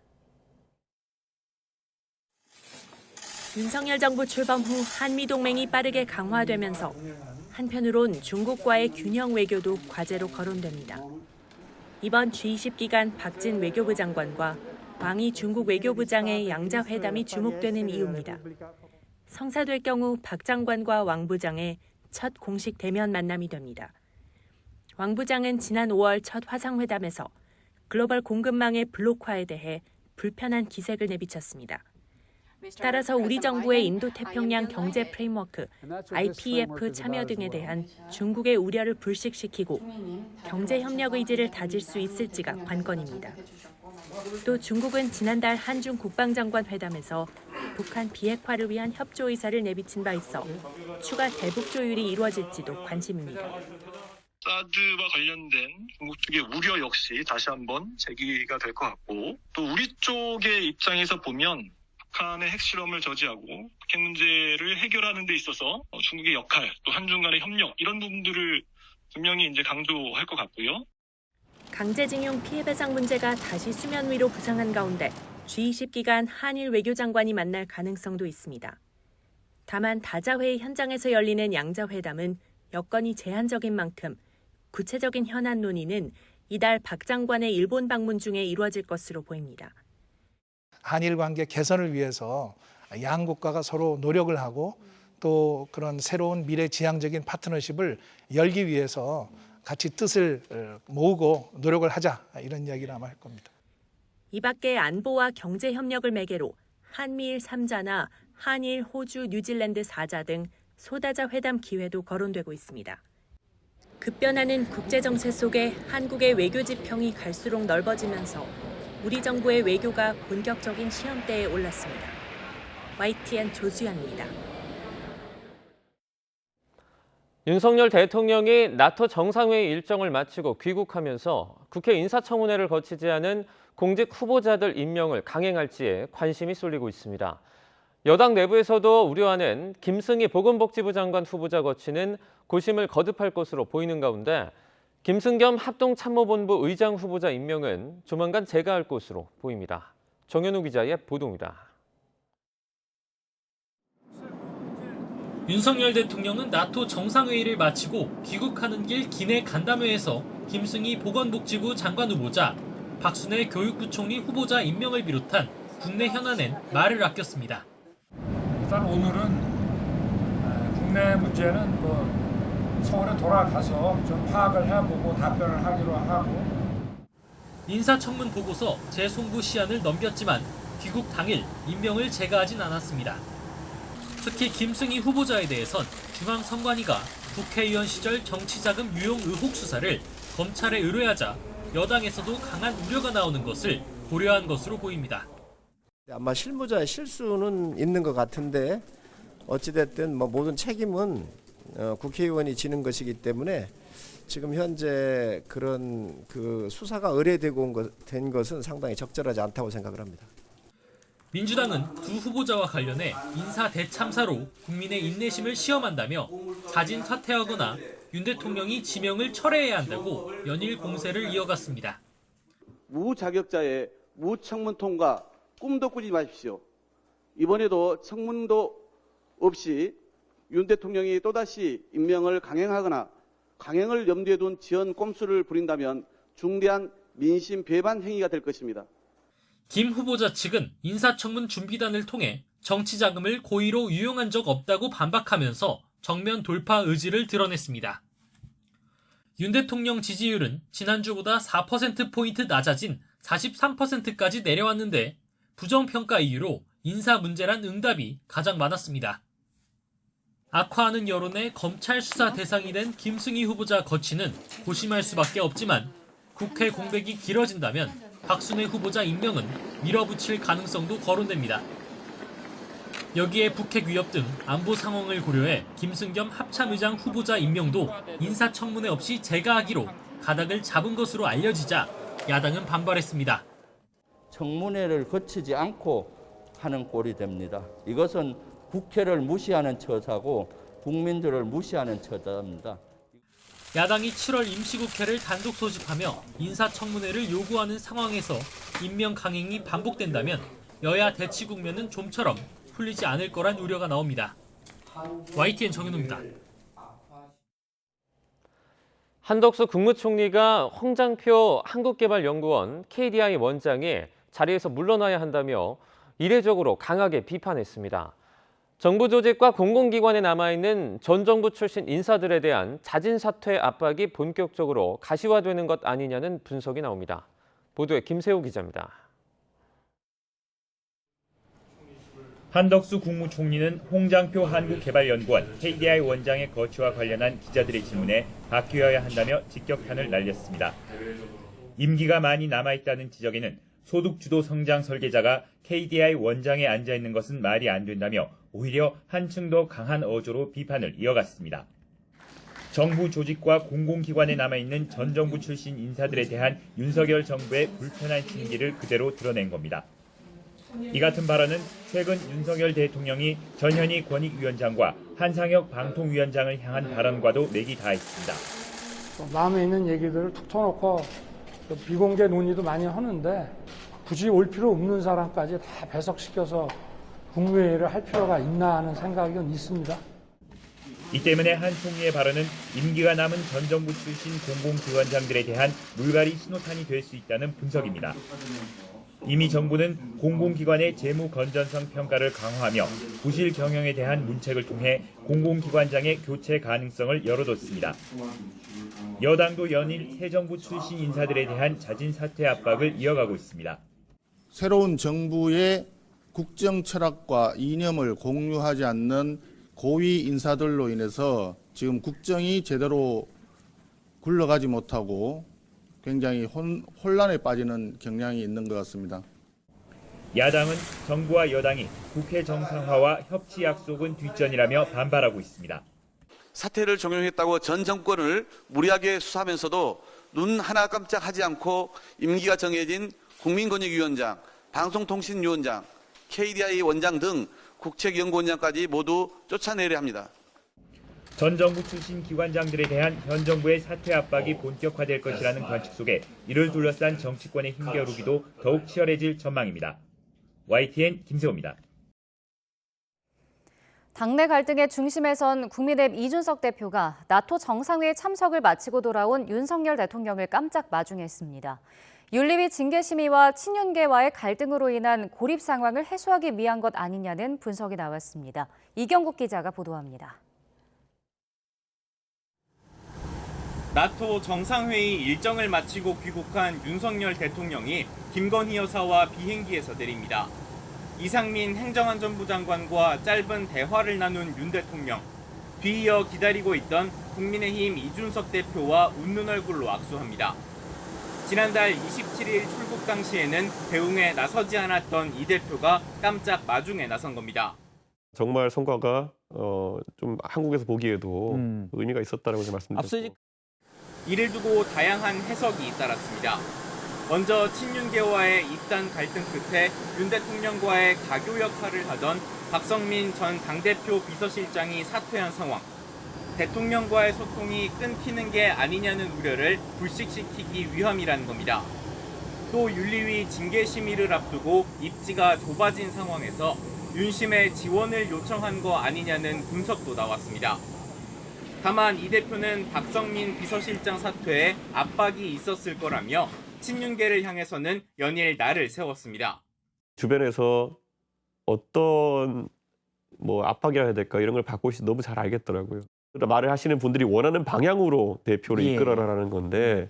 윤석열 정부 출범 후 한미동맹이 빠르게 강화되면서 한편으론 중국과의 균형 외교도 과제로 거론됩니다. 이번 G20 기간 박진 외교부 장관과 왕이 중국 외교부장의 양자회담이 주목되는 이유입니다. 성사될 경우 박 장관과 왕 부장의 첫 공식 대면 만남이 됩니다. 왕 부장은 지난 5월 첫 화상회담에서 글로벌 공급망의 블록화에 대해 불편한 기색을 내비쳤습니다. 따라서 우리 정부의 인도태평양 경제 프레임워크, IPEF 참여 등에 대한 중국의 우려를 불식시키고 경제 협력 의지를 다질 수 있을지가 관건입니다. 또 중국은 지난달 한중 국방장관 회담에서 북한 비핵화를 위한 협조 의사를 내비친 바 있어 추가 대북 조율이 이루어질지도 관심입니다. 사드와 관련된 중국 측의 우려 역시 다시 한번 제기가 될 것 같고 또 우리 쪽의 입장에서 보면 북한의 핵실험을 저지하고 핵 문제를 해결하는 데 있어서 중국의 역할, 또 한중 간의 협력 이런 부분들을 분명히 이제 강조할 것 같고요. 강제징용 피해 배상 문제가 다시 수면 위로 부상한 가운데 G20 기간 한일 외교장관이 만날 가능성도 있습니다. 다만 다자회의 현장에서 열리는 양자회담은 여건이 제한적인 만큼 구체적인 현안 논의는 이달 박 장관의 일본 방문 중에 이루어질 것으로 보입니다. 한일 관계 개선을 위해서 양 국가가 서로 노력을 하고 또 그런 새로운 미래지향적인 파트너십을 열기 위해서 같이 뜻을 모으고 노력을 하자 이런 이야기를 아마 할 겁니다. 이 밖에 안보와 경제 협력을 매개로 한미일 3자나 한일, 호주, 뉴질랜드 4자 등 소다자 회담 기회도 거론되고 있습니다. 급변하는 국제정세 속에 한국의 외교 지평이 갈수록 넓어지면서 우리 정부의 외교가 본격적인 시험대에 올랐습니다. YTN 조수연입니다. 윤석열 대통령이 나토 정상회의 일정을 마치고 귀국하면서 국회 인사청문회를 거치지 않은 공직 후보자들 임명을 강행할지에 관심이 쏠리고 있습니다. 여당 내부에서도 우려하는 김승희 보건복지부 장관 후보자 거치는 고심을 거듭할 것으로 보이는 가운데 김승겸 합동참모본부 의장 후보자 임명은 조만간 재가할 것으로 보입니다. 정현우 기자의 보도입니다. 윤석열 대통령은 나토 정상회의를 마치고 귀국하는 길 기내 간담회에서 김승희 보건복지부 장관 후보자, 박순애 교육부총리 후보자 임명을 비롯한 국내 현안엔 말을 아꼈습니다. 일단 오늘은 국내 문제는 서울에 돌아가서 좀 파악을 해보고 답변을 하기로 하고. 인사청문 보고서 재송부 시한을 넘겼지만 귀국 당일 임명을 재가하진 않았습니다. 특히 김승희 후보자에 대해선 중앙선관위가 국회의원 시절 정치자금 유용 의혹 수사를 검찰에 의뢰하자 여당에서도 강한 우려가 나오는 것을 고려한 것으로 보입니다. 아마 실무자의 실수는 있는 것 같은데 어찌됐든 모든 책임은 국회의원이 지는 것이기 때문에 지금 현재 그런 수사가 의뢰되고 된 것은 상당히 적절하지 않다고 생각을 합니다. 민주당은 두 후보자와 관련해 인사 대참사로 국민의 인내심을 시험한다며 자진 사퇴하거나 윤 대통령이 지명을 철회해야 한다고 연일 공세를 이어갔습니다. 무자격자의 무청문 통과 꿈도 꾸지 마십시오. 이번에도 청문도 없이 윤 대통령이 또다시 임명을 강행하거나 강행을 염두에 둔 지연 꼼수를 부린다면 중대한 민심 배반 행위가 될 것입니다. 김 후보자 측은 인사청문 준비단을 통해 정치 자금을 고의로 유용한 적 없다고 반박하면서 정면 돌파 의지를 드러냈습니다. 윤 대통령 지지율은 지난주보다 4%포인트 낮아진 43%까지 내려왔는데 부정평가 이유로 인사 문제란 응답이 가장 많았습니다. 악화하는 여론의 검찰 수사 대상이 된 김승희 후보자 거치는 고심할 수밖에 없지만 국회 공백이 길어진다면 박순애 후보자 임명은 밀어붙일 가능성도 거론됩니다. 여기에 북핵 위협 등 안보 상황을 고려해 김승겸 합참의장 후보자 임명도 인사청문회 없이 재가하기로 가닥을 잡은 것으로 알려지자 야당은 반발했습니다. 청문회를 거치지 않고 하는 꼴이 됩니다. 이것은 국회를 무시하는 처사고 국민들을 무시하는 처사입니다. 야당이 7월 임시국회를 단독 소집하며 인사청문회를 요구하는 상황에서 임명 강행이 반복된다면 여야 대치 국면은 좀처럼 풀리지 않을 거란 우려가 나옵니다. YTN 정현우입니다. 한덕수 국무총리가 홍장표 한국개발연구원 KDI 원장이 자리에서 물러나야 한다며 이례적으로 강하게 비판했습니다. 정부 조직과 공공기관에 남아있는 전 정부 출신 인사들에 대한 자진 사퇴 압박이 본격적으로 가시화되는 것 아니냐는 분석이 나옵니다. 보도에 김세호 기자입니다. 한덕수 국무총리는 홍장표 한국개발연구원 KDI 원장의 거취와 관련한 기자들의 질문에 바뀌어야 한다며 직격탄을 날렸습니다. 임기가 많이 남아있다는 지적에는 소득주도 성장 설계자가 KDI 원장에 앉아있는 것은 말이 안 된다며 오히려 한층 더 강한 어조로 비판을 이어갔습니다. 정부 조직과 공공기관에 남아있는 전 정부 출신 인사들에 대한 윤석열 정부의 불편한 심기를 그대로 드러낸 겁니다. 이 같은 발언은 최근 윤석열 대통령이 전현희 권익위원장과 한상혁 방통위원장을 향한 발언과도 맥이 닿아있습니다. 마음에 있는 얘기들을 툭 터놓고 비공개 논의도 많이 하는데 굳이 올 필요 없는 사람까지 다 배석시켜서 국무회의를 할 필요가 있나 하는 생각은 있습니다. 이 때문에 한 총리의 발언은 임기가 남은 전 정부 출신 공공기관장들에 대한 물갈이 신호탄이 될 수 있다는 분석입니다. 이미 정부는 공공기관의 재무 건전성 평가를 강화하며 부실 경영에 대한 문책을 통해 공공기관장의 교체 가능성을 열어뒀습니다. 여당도 연일 새 정부 출신 인사들에 대한 자진 사퇴 압박을 이어가고 있습니다. 새로운 정부의 국정 철학과 이념을 공유하지 않는 고위 인사들로 인해서 지금 국정이 제대로 굴러가지 못하고 굉장히 혼란에 빠지는 경향이 있는 것 같습니다. 야당은 정부와 여당이 국회 정상화와 협치 약속은 뒷전이라며 반발하고 있습니다. 사퇴를 종용했다고 전 정권을 무리하게 수사하면서도 눈 하나 깜짝하지 않고 임기가 정해진 국민권익위원장, 방송통신위원장, KDI 원장 등 국책연구원장까지 모두 쫓아내려 합니다. 전 정부 출신 기관장들에 대한 현 정부의 사퇴 압박이 본격화될 것이라는 관측 속에 이를 둘러싼 정치권의 힘겨루기도 더욱 치열해질 전망입니다. YTN 김세호입니다. 당내 갈등의 중심에 선 국민의힘 이준석 대표가 나토 정상회의 참석을 마치고 돌아온 윤석열 대통령을 깜짝 마중했습니다. 윤리위 징계심의와 친윤계와의 갈등으로 인한 고립 상황을 해소하기 위한 것 아니냐는 분석이 나왔습니다. 이경국 기자가 보도합니다. 나토 정상회의 일정을 마치고 귀국한 윤석열 대통령이 김건희 여사와 비행기에서 내립니다. 이상민 행정안전부 장관과 짧은 대화를 나눈 윤 대통령. 뒤이어 기다리고 있던 국민의힘 이준석 대표와 웃는 얼굴로 악수합니다. 지난달 27일 출국 당시에는 대응에 나서지 않았던 이 대표가 깜짝 마중에 나선 겁니다. 정말 성과가 좀 한국에서 보기에도 의미가 있었다라고 말씀드렸고. 이를 두고 다양한 해석이 잇따랐습니다. 먼저 친윤계와의 입단 갈등 끝에 윤 대통령과의 가교 역할을 하던 박성민 전 당대표 비서실장이 사퇴한 상황. 대통령과의 소통이 끊기는 게 아니냐는 우려를 불식시키기 위함이라는 겁니다. 또 윤리위 징계 심의를 앞두고 입지가 좁아진 상황에서 윤심의 지원을 요청한 거 아니냐는 분석도 나왔습니다. 다만 이 대표는 박성민 비서실장 사퇴에 압박이 있었을 거라며 친윤계를 향해서는 연일 날을 세웠습니다. 주변에서 어떤 압박이라 해야 될까 이런 걸 받고 있어 너무 잘 알겠더라고요. 말을 하시는 분들이 원하는 방향으로 대표를 이끌어라라는 건데.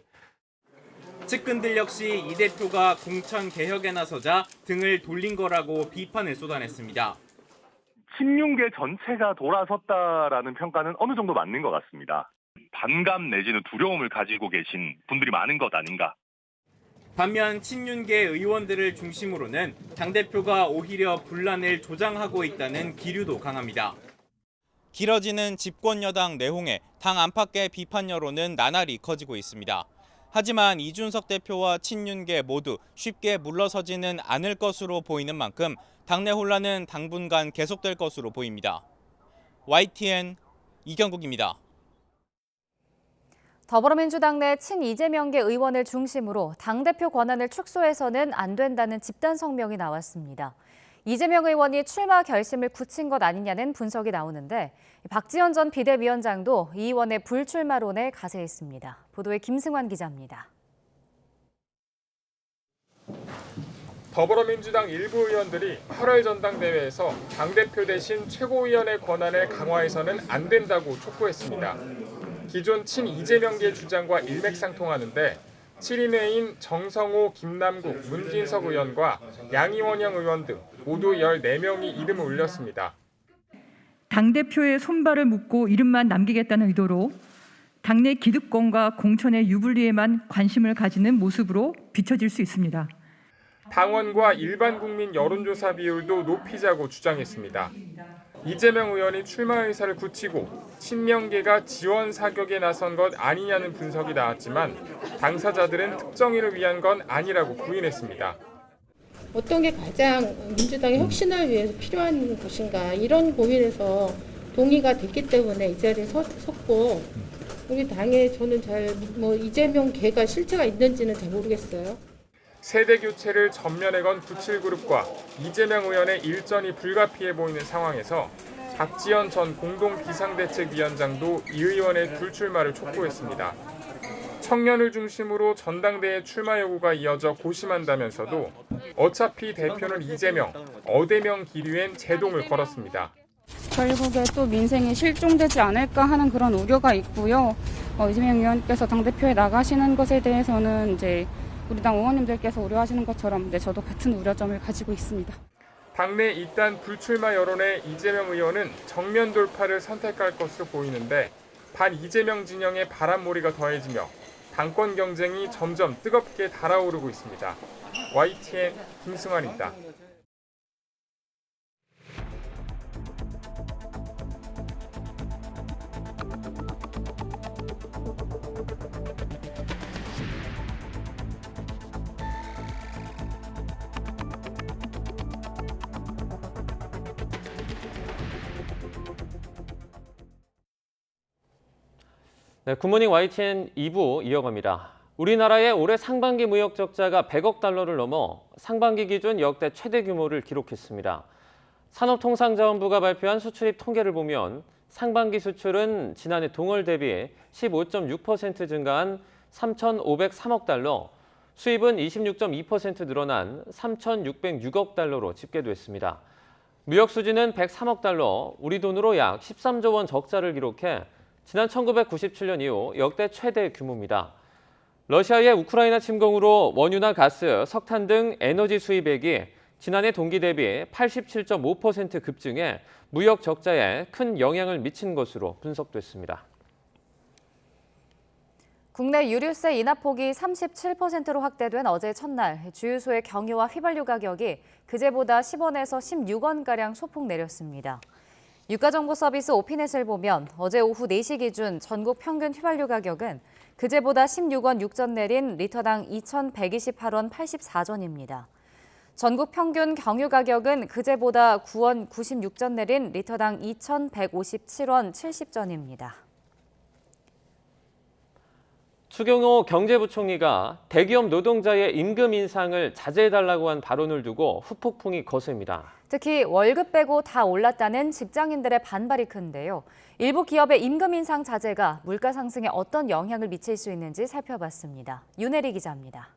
측근들 역시 이 대표가 공천 개혁에 나서자 등을 돌린 거라고 비판을 쏟아냈습니다. 친윤계 전체가 돌아섰다라는 평가는 어느 정도 맞는 것 같습니다. 반감 내지는 두려움을 가지고 계신 분들이 많은 것 아닌가. 반면 친윤계 의원들을 중심으로는 당대표가 오히려 분란을 조장하고 있다는 기류도 강합니다. 길어지는 집권여당 내홍에 당 안팎의 비판 여론은 나날이 커지고 있습니다. 하지만 이준석 대표와 친윤계 모두 쉽게 물러서지는 않을 것으로 보이는 만큼 당내 혼란은 당분간 계속될 것으로 보입니다. YTN 이경국입니다. 더불어민주당 내 친이재명계 의원을 중심으로 당대표 권한을 축소해서는 안 된다는 집단 성명이 나왔습니다. 이재명 의원이 출마 결심을 굳힌 것 아니냐는 분석이 나오는데 박지원 전 비대위원장도 이 의원의 불출마론에 가세했습니다. 보도에 김승환 기자입니다. 더불어민주당 일부 의원들이 8월 전당대회에서 당대표 대신 최고위원의 권한을 강화해서는 안 된다고 촉구했습니다. 기존 친이재명계 주장과 일맥상통하는데 7인회인 정성호, 김남국, 문진석 의원과 양이원영 의원 등 모두 14명이 이름을 올렸습니다. 당대표의 손발을 묶고 이름만 남기겠다는 의도로 당내 기득권과 공천의 유불리에만 관심을 가지는 모습으로 비춰질 수 있습니다. 당원과 일반 국민 여론조사 비율도 높이자고 주장했습니다. 이재명 의원이 출마 의사를 굳히고 친명계가 지원 사격에 나선 것 아니냐는 분석이 나왔지만 당사자들은 특정인을 위한 건 아니라고 부인했습니다. 어떤 게 가장 민주당의 혁신을 위해서 필요한 것인가 이런 고민에서 동의가 됐기 때문에 이 자리에 섰고 우리 당에 저는 이재명 계가 실체가 있는지는 잘 모르겠어요. 세대 교체를 전면에 건 97그룹과 이재명 의원의 일전이 불가피해 보이는 상황에서 박지원 전 공동비상대책위원장도 이 의원의 불출마를 촉구했습니다. 청년을 중심으로 전당대회 출마 요구가 이어져 고심한다면서도 어차피 대표는 이재명, 어대명 기류엔 제동을 걸었습니다. 결국에 또 민생이 실종되지 않을까 하는 그런 우려가 있고요. 이재명 의원께서 당대표에 나가시는 것에 대해서는 우리 당 의원님들께서 우려하시는 것처럼 저도 같은 우려점을 가지고 있습니다. 당내 일단 불출마 여론에 이재명 의원은 정면 돌파를 선택할 것으로 보이는데 반 이재명 진영의 바람몰이가 더해지며 당권 경쟁이 점점 뜨겁게 달아오르고 있습니다. YTN 김승환입니다. 네, 굿모닝 YTN 2부 이어갑니다. 우리나라의 올해 상반기 무역 적자가 100억 달러를 넘어 상반기 기준 역대 최대 규모를 기록했습니다. 산업통상자원부가 발표한 수출입 통계를 보면 상반기 수출은 지난해 동월 대비 15.6% 증가한 3,503억 달러, 수입은 26.2% 늘어난 3,606억 달러로 집계됐습니다. 무역 수지는 103억 달러, 우리 돈으로 약 13조 원 적자를 기록해 지난 1997년 이후 역대 최대 규모입니다. 러시아의 우크라이나 침공으로 원유나 가스, 석탄 등 에너지 수입액이 지난해 동기 대비 87.5% 급증해 무역 적자에 큰 영향을 미친 것으로 분석됐습니다. 국내 유류세 인하폭이 37%로 확대된 어제 첫날, 주유소의 경유와 휘발유 가격이 그제보다 10원에서 16원가량 소폭 내렸습니다. 유가정보 서비스 오피넷을 보면 어제 오후 4시 기준 전국 평균 휘발유 가격은 그제보다 16원 6전 내린 리터당 2,128원 84전입니다. 전국 평균 경유 가격은 그제보다 9원 96전 내린 리터당 2,157원 70전입니다. 추경호 경제부총리가 대기업 노동자의 임금 인상을 자제해달라고 한 발언을 두고 후폭풍이 거셉니다. 특히 월급 빼고 다 올랐다는 직장인들의 반발이 큰데요. 일부 기업의 임금 인상 자제가 물가 상승에 어떤 영향을 미칠 수 있는지 살펴봤습니다. 윤혜리 기자입니다.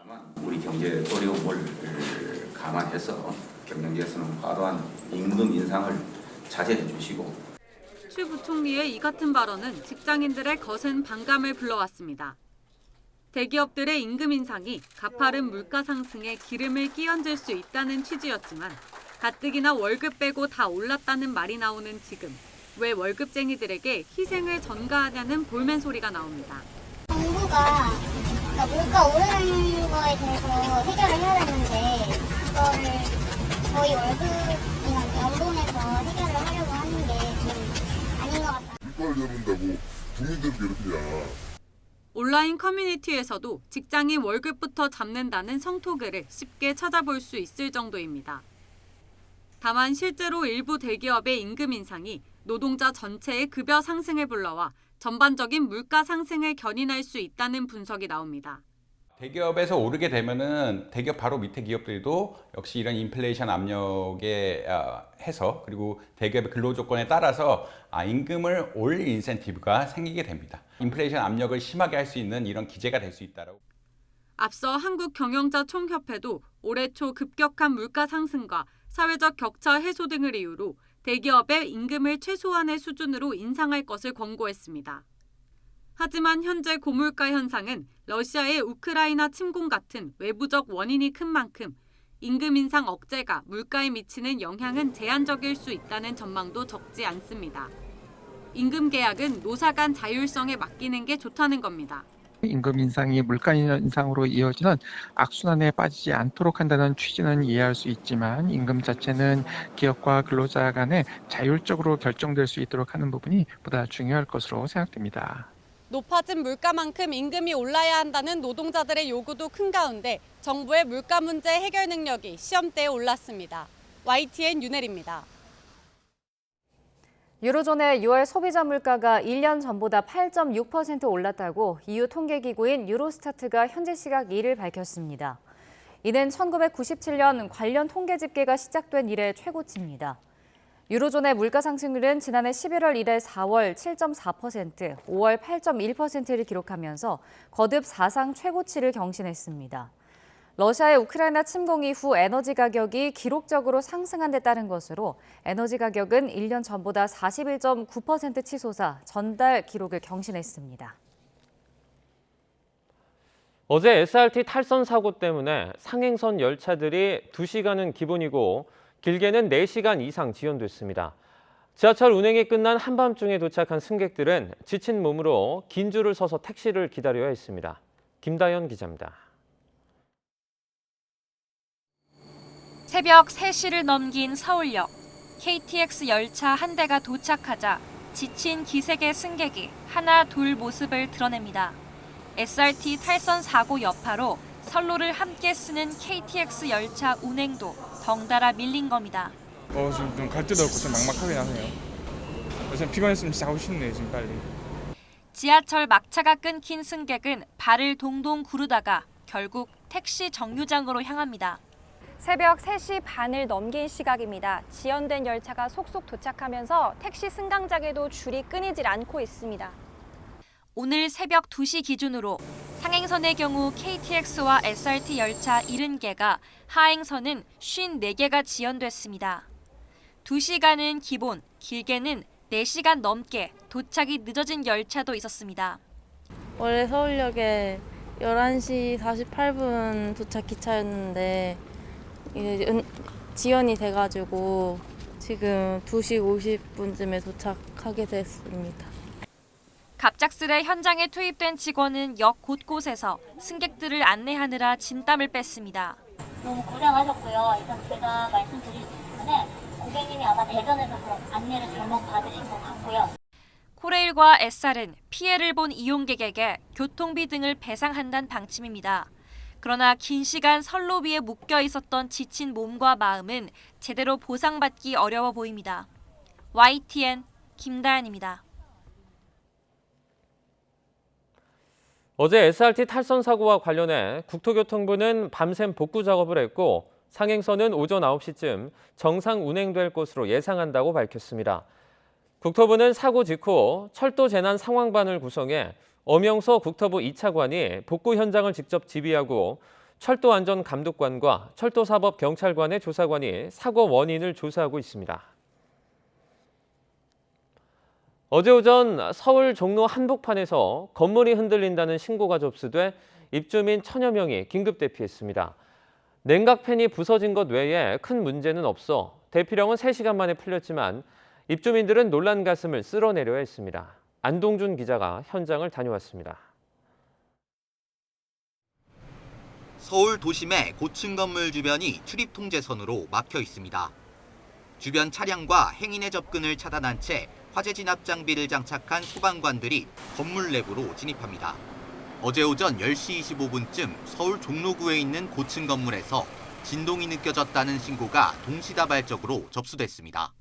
다만 우리 경제 어려움을 감안해서 경영계에서는 과도한 임금 인상을 자제해 주시고 추 부총리의 이 같은 발언은 직장인들의 거센 반감을 불러왔습니다. 대기업들의 임금 인상이 가파른 물가 상승에 기름을 끼얹을 수 있다는 취지였지만 가뜩이나 월급 빼고 다 올랐다는 말이 나오는 지금 왜 월급쟁이들에게 희생을 전가하냐는 볼멘 소리가 나옵니다. 정부가 물가 오르는 거에 대해서 해결을 해야 되는데 그거를 저희 월급이나 연봉에서 해결을 하려고 하는 게 좀 아닌 것 같아요. 물가를 잡는다고 국민들을 괴롭히냐. 온라인 커뮤니티에서도 직장인 월급부터 잡는다는 성토글을 쉽게 찾아볼 수 있을 정도입니다. 다만 실제로 일부 대기업의 임금 인상이 노동자 전체의 급여 상승을 불러와 전반적인 물가 상승을 견인할 수 있다는 분석이 나옵니다. 대기업에서 오르게 되면은 대기업 바로 밑에 기업들도 역시 이런 인플레이션 압력에 해서 그리고 대기업의 근로 조건에 따라서 임금을 올릴 인센티브가 생기게 됩니다. 인플레이션 압력을 심하게 할 수 있는 이런 기제가 될 수 있다라고. 앞서 한국경영자총협회도 올해 초 급격한 물가 상승과 사회적 격차 해소 등을 이유로 대기업의 임금을 최소한의 수준으로 인상할 것을 권고했습니다. 하지만 현재 고물가 현상은 러시아의 우크라이나 침공 같은 외부적 원인이 큰 만큼 임금 인상 억제가 물가에 미치는 영향은 제한적일 수 있다는 전망도 적지 않습니다. 임금 계약은 노사 간 자율성에 맡기는 게 좋다는 겁니다. 임금 인상이 물가 인상으로 이어지는 악순환에 빠지지 않도록 한다는 취지는 이해할 수 있지만 임금 자체는 기업과 근로자 간에 자율적으로 결정될 수 있도록 하는 부분이 보다 중요할 것으로 생각됩니다. 높아진 물가만큼 임금이 올라야 한다는 노동자들의 요구도 큰 가운데 정부의 물가 문제 해결 능력이 시험대에 올랐습니다. YTN 윤혜리입니다. 유로존의 6월 소비자 물가가 1년 전보다 8.6% 올랐다고 EU 통계기구인 유로스타트가 현지 시각 2일 밝혔습니다. 이는 1997년 관련 통계 집계가 시작된 이래 최고치입니다. 유로존의 물가 상승률은 지난해 11월 이래 4월 7.4%, 5월 8.1%를 기록하면서 거듭 사상 최고치를 경신했습니다. 러시아의 우크라이나 침공 이후 에너지 가격이 기록적으로 상승한 데 따른 것으로 에너지 가격은 1년 전보다 41.9% 치솟아 전달 기록을 경신했습니다. 어제 SRT 탈선 사고 때문에 상행선 열차들이 2시간은 기본이고 길게는 4시간 이상 지연됐습니다. 지하철 운행이 끝난 한밤중에 도착한 승객들은 지친 몸으로 긴 줄을 서서 택시를 기다려야 했습니다. 김다연 기자입니다. 새벽 3시를 넘긴 서울역. KTX 열차 한 대가 도착하자 지친 기색의 승객이 하나 둘 모습을 드러냅니다. SRT 탈선 사고 여파로 선로를 함께 쓰는 KTX 열차 운행도 덩달아 밀린 겁니다. 지금 좀 갈 데도 없고 좀 막막하긴 하네요. 요즘 피곤했으면 진짜 가고 싶네요, 지금 빨리. 지하철 막차가 끊긴 승객은 발을 동동 구르다가 결국 택시 정류장으로 향합니다. 새벽 3시 반을 넘긴 시각입니다. 지연된 열차가 속속 도착하면서 택시 승강장에도 줄이 끊이질 않고 있습니다. 오늘 새벽 2시 기준으로 상행선의 경우 KTX와 SRT 열차 70개가, 하행선은 54개가 지연됐습니다. 2시간은 기본, 길게는 4시간 넘게 도착이 늦어진 열차도 있었습니다. 원래 서울역에 11시 48분 도착 기차였는데 이제 지연이 돼가지고 지금 2시 50분쯤에 도착하게 됐습니다. 갑작스레 현장에 투입된 직원은 역 곳곳에서 승객들을 안내하느라 진땀을 뺐습니다. 너무 고생하셨고요. 일단 제가 말씀드릴 수 있는 고객님이 아마 대전에서 그런 안내를 잘못 받으신 것 같고요. 코레일과 SR은 피해를 본 이용객에게 교통비 등을 배상한다는 방침입니다. 그러나 긴 시간 선로비에 묶여 있었던 지친 몸과 마음은 제대로 보상받기 어려워 보입니다. YTN 김다연입니다. 어제 SRT 탈선 사고와 관련해 국토교통부는 밤샘 복구 작업을 했고 상행선은 오전 9시쯤 정상 운행될 것으로 예상한다고 밝혔습니다. 국토부는 사고 직후 철도 재난 상황반을 구성해 엄영서 국토부 2차관이 복구 현장을 직접 지휘하고 철도안전감독관과 철도사법경찰관의 조사관이 사고 원인을 조사하고 있습니다. 어제 오전 서울 종로 한복판에서 건물이 흔들린다는 신고가 접수돼 입주민 1000여 명이 긴급 대피했습니다. 냉각팬이 부서진 것 외에 큰 문제는 없어 대피령은 3시간 만에 풀렸지만 입주민들은 놀란 가슴을 쓸어내려야 했습니다. 안동준 기자가 현장을 다녀왔습니다. 서울 도심의 고층 건물 주변이 출입 통제선으로 막혀 있습니다. 주변 차량과 행인의 접근을 차단한 채 화재 진압 장비를 장착한 소방관들이 건물 내부로 진입합니다. 어제 오전 10시 25분쯤 서울 종로구에 있는 고층 건물에서 진동이 느껴졌다는 신고가 동시다발적으로 접수됐습니다.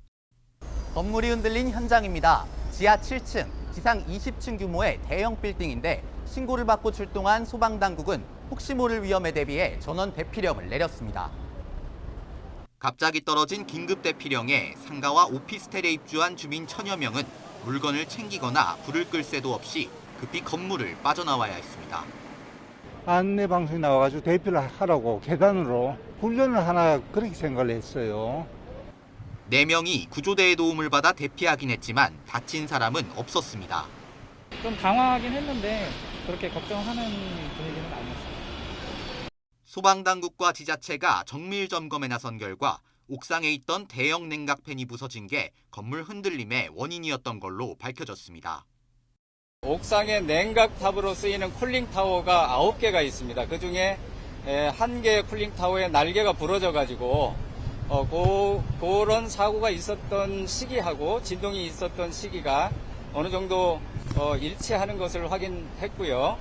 건물이 흔들린 현장입니다. 지하 7층, 지상 20층 규모의 대형 빌딩인데 신고를 받고 출동한 소방당국은 혹시 모를 위험에 대비해 전원 대피령을 내렸습니다. 갑자기 떨어진 긴급 대피령에 상가와 오피스텔에 입주한 주민 1000여 명은 물건을 챙기거나 불을 끌 새도 없이 급히 건물을 빠져나와야 했습니다. 안내 방송이 나와가지고 대피를 하라고 계단으로 훈련을 하나 그렇게 생각을 했어요. 4명이 구조대의 도움을 받아 대피하긴 했지만 다친 사람은 없었습니다. 좀 당황하긴 했는데 그렇게 걱정하는 분위기는 아니었어요. 소방당국과 지자체가 정밀 점검에 나선 결과 옥상에 있던 대형 냉각팬이 부서진 게 건물 흔들림의 원인이었던 걸로 밝혀졌습니다. 옥상에 냉각탑으로 쓰이는 쿨링타워가 9개가 있습니다. 그중에 1개의 쿨링타워의 날개가 부러져가지고 그런 사고가 있었던 시기하고 진동이 있었던 시기가 어느 정도 일치하는 것을 확인했고요.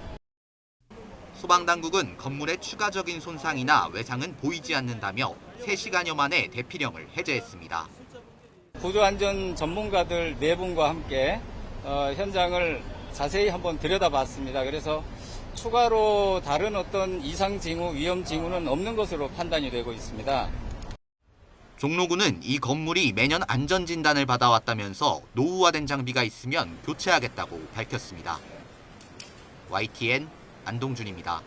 소방당국은 건물의 추가적인 손상이나 외상은 보이지 않는다며 3시간여 만에 대피령을 해제했습니다. 구조안전 전문가들 4분과 함께 현장을 자세히 한번 들여다봤습니다. 그래서 추가로 다른 어떤 이상 징후, 위험 징후는 없는 것으로 판단이 되고 있습니다. 종로구는 이 건물이 매년 안전진단을 받아왔다면서 노후화된 장비가 있으면 교체하겠다고 밝혔습니다. YTN 안동준입니다.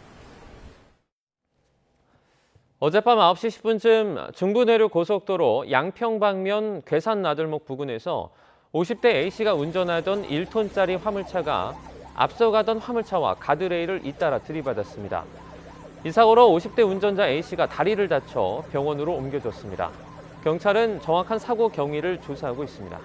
어젯밤 9시 10분쯤 중부내륙 고속도로 양평 방면 괴산 나들목 부근에서 50대 A씨가 운전하던 1톤짜리 화물차가 앞서가던 화물차와 가드레일을 잇따라 들이받았습니다. 이 사고로 50대 운전자 A씨가 다리를 다쳐 병원으로 옮겨졌습니다. 경찰은 정확한 사고 경위를 조사하고 있습니다.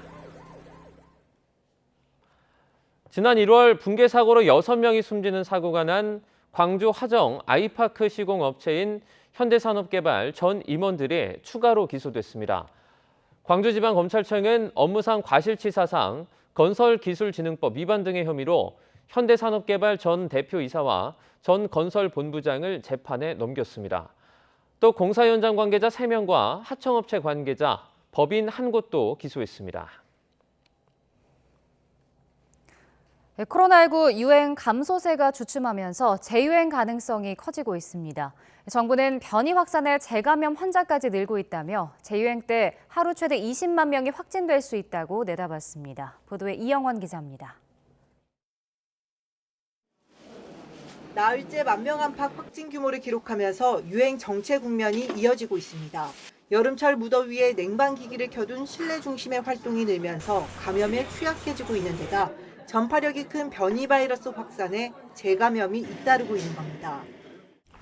지난 1월 붕괴 사고로 6명이 숨지는 사고가 난 광주 화정 아이파크 시공업체인 현대산업개발 전 임원들이 추가로 기소됐습니다. 광주지방검찰청은 업무상 과실치사상, 건설기술진흥법 위반 등의 혐의로 현대산업개발 전 대표이사와 전 건설본부장을 재판에 넘겼습니다. 또 공사 현장 관계자 3명과 하청업체 관계자, 법인 한 곳도 기소했습니다. 코로나19 유행 감소세가 주춤하면서 재유행 가능성이 커지고 있습니다. 정부는 변이 확산에 재감염 환자까지 늘고 있다며 재유행 때 하루 최대 20만 명이 확진될 수 있다고 내다봤습니다. 보도에 이영원 기자입니다. 나흘째 만 명 안팎 확진 규모를 기록하면서 유행 정체 국면이 이어지고 있습니다. 여름철 무더위에 냉방기기를 켜둔 실내 중심의 활동이 늘면서 감염에 취약해지고 있는 데다 전파력이 큰 변이 바이러스 확산에 재감염이 잇따르고 있는 겁니다.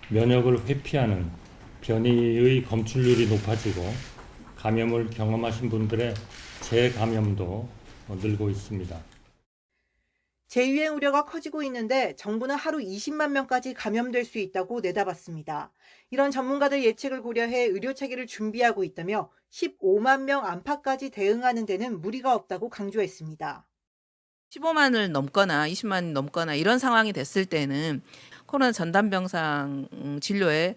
면역을 회피하는 변이의 검출률이 높아지고 감염을 경험하신 분들의 재감염도 늘고 있습니다. 재유행 우려가 커지고 있는데 정부는 하루 20만 명까지 감염될 수 있다고 내다봤습니다. 이런 전문가들 예측을 고려해 의료 체계를 준비하고 있다며 15만 명 안팎까지 대응하는 데는 무리가 없다고 강조했습니다. 15만을 넘거나 20만 넘거나 이런 상황이 됐을 때는 코로나 전담병상 진료에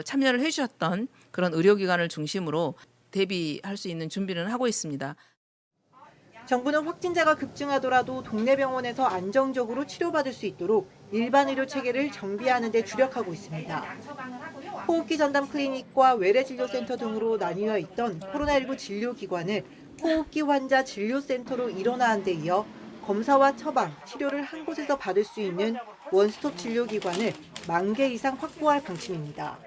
참여를 해주셨던 그런 의료기관을 중심으로 대비할 수 있는 준비를 하고 있습니다. 정부는 확진자가 급증하더라도 동네 병원에서 안정적으로 치료받을 수 있도록 일반 의료 체계를 정비하는 데 주력하고 있습니다. 호흡기 전담 클리닉과 외래진료센터 등으로 나뉘어 있던 코로나19 진료기관을 호흡기 환자 진료센터로 일원화한 데 이어 검사와 처방, 치료를 한 곳에서 받을 수 있는 원스톱 진료기관을 10,000개 이상 확보할 방침입니다.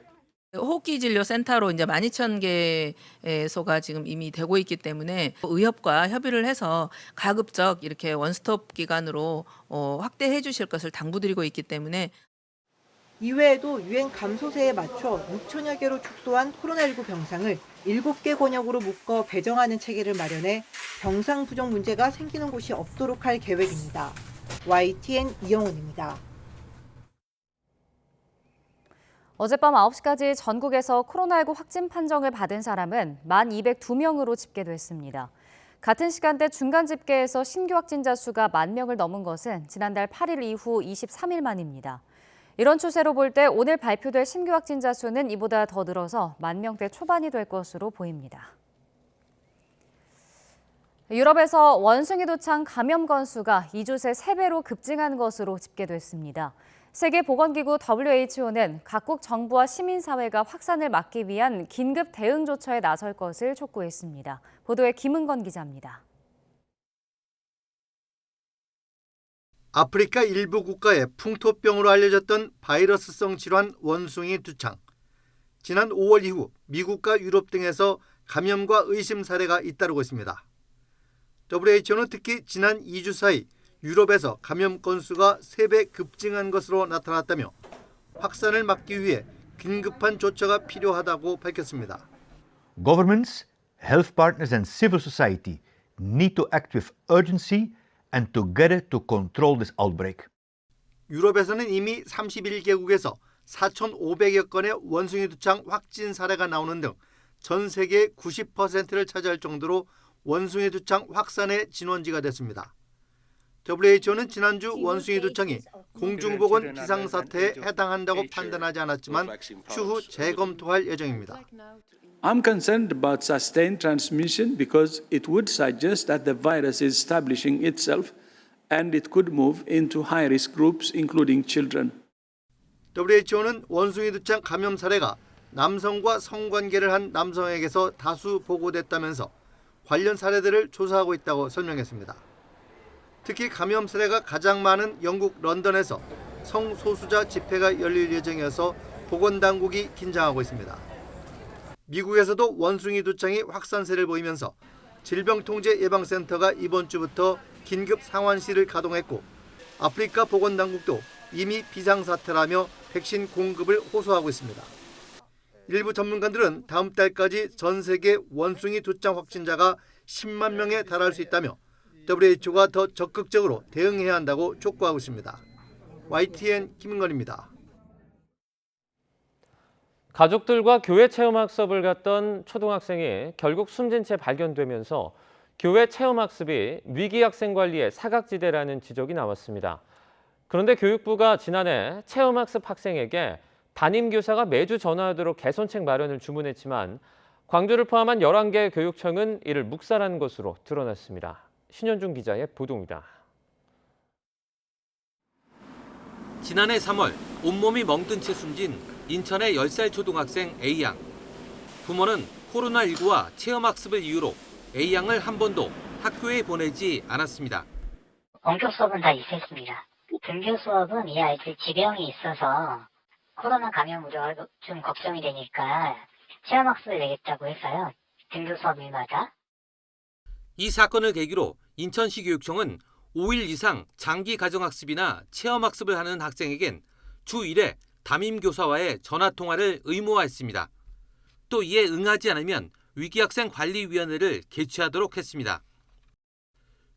호흡기 진료 센터로 이제 12,000개소가 지금 이미 되고 있기 때문에 의협과 협의를 해서 가급적 이렇게 원스톱 기관으로 확대해 주실 것을 당부드리고 있기 때문에 이외에도 유행 감소세에 맞춰 6천여 개로 축소한 코로나19 병상을 7개 권역으로 묶어 배정하는 체계를 마련해 병상 부족 문제가 생기는 곳이 없도록 할 계획입니다. YTN 이영훈입니다. 어젯밤 9시까지 전국에서 코로나19 확진 판정을 받은 사람은 1,202명으로 집계됐습니다. 같은 시간대 중간 집계에서 신규 확진자 수가 10,000명을 넘은 것은 지난달 8일 이후 23일 만입니다. 이런 추세로 볼 때 오늘 발표될 신규 확진자 수는 이보다 더 늘어서 10,000명대 초반이 될 것으로 보입니다. 유럽에서 원숭이 도창 감염 건수가 2주 새 3배로 급증한 것으로 집계됐습니다. 세계보건기구 WHO는 각국 정부와 시민사회가 확산을 막기 위한 긴급 대응 조처에 나설 것을 촉구했습니다. 보도에 김은건 기자입니다. 아프리카 일부 국가의 풍토병으로 알려졌던 바이러스성 질환 원숭이 두창. 지난 5월 이후 미국과 유럽 등에서 감염과 의심 사례가 잇따르고 있습니다. WHO는 특히 지난 2주 사이 유럽에서 감염 건수가 3배 급증한 것으로 나타났다며 확산을 막기 위해 긴급한 조처가 필요하다고 밝혔습니다. Governments, health partners and civil society need to act with urgency and together to control this outbreak. 유럽에서는 이미 31개국에서 4,500여 건의 원숭이 두창 확진 사례가 나오는 등 전 세계의 90%를 차지할 정도로 원숭이 두창 확산의 진원지가 됐습니다. WHO는 지난주 원숭이 두창이 공중보건 비상사태에 해당한다고 판단하지 않았지만 추후 재검토할 예정입니다. I'm concerned about sustained transmission because it would suggest that the virus is establishing itself and it could move into high-risk groups, including children. WHO는 원숭이 두창 감염 사례가 남성과 성관계를 한 남성에게서 다수 보고됐다면서 관련 사례들을 조사하고 있다고 설명했습니다. 특히 감염 사례가 가장 많은 영국 런던에서 성소수자 집회가 열릴 예정이어서 보건당국이 긴장하고 있습니다. 미국에서도 원숭이 두창이 확산세를 보이면서 질병통제예방센터가 이번 주부터 긴급 상황실을 가동했고 아프리카 보건당국도 이미 비상사태라며 백신 공급을 호소하고 있습니다. 일부 전문가들은 다음 달까지 전 세계 원숭이 두창 확진자가 10만 명에 달할 수 있다며 WHO가 더 적극적으로 대응해야 한다고 촉구하고 있습니다. YTN 김인건입니다. 가족들과 교회 체험학습을 갔던 초등학생이 결국 숨진 채 발견되면서 교회 체험학습이 위기학생 관리의 사각지대라는 지적이 나왔습니다. 그런데 교육부가 지난해 체험학습 학생에게 담임교사가 매주 전화하도록 개선책 마련을 주문했지만 광주를 포함한 11개 교육청은 이를 묵살한 것으로 드러났습니다. 신현중 기자의 보도입니다. 지난해 3월 온몸이 멍든 채 숨진 인천의 10살 초등학생 A양. 부모는 코로나19와 체험학습을 이유로 A양을 한 번도 학교에 보내지 않았습니다. 원격 수업은 다 있었습니다. 등교 수업은 이 아이들 지병이 있어서 코로나 감염 우려가 좀 걱정이 되니까 체험학습을 내겠다고 해서요. 등교 수업일마다. 이 사건을 계기로 인천시 교육청은 5일 이상 장기 가정학습이나 체험학습을 하는 학생에겐 주 1회 담임교사와의 전화통화를 의무화했습니다. 또 이에 응하지 않으면 위기학생관리위원회를 개최하도록 했습니다.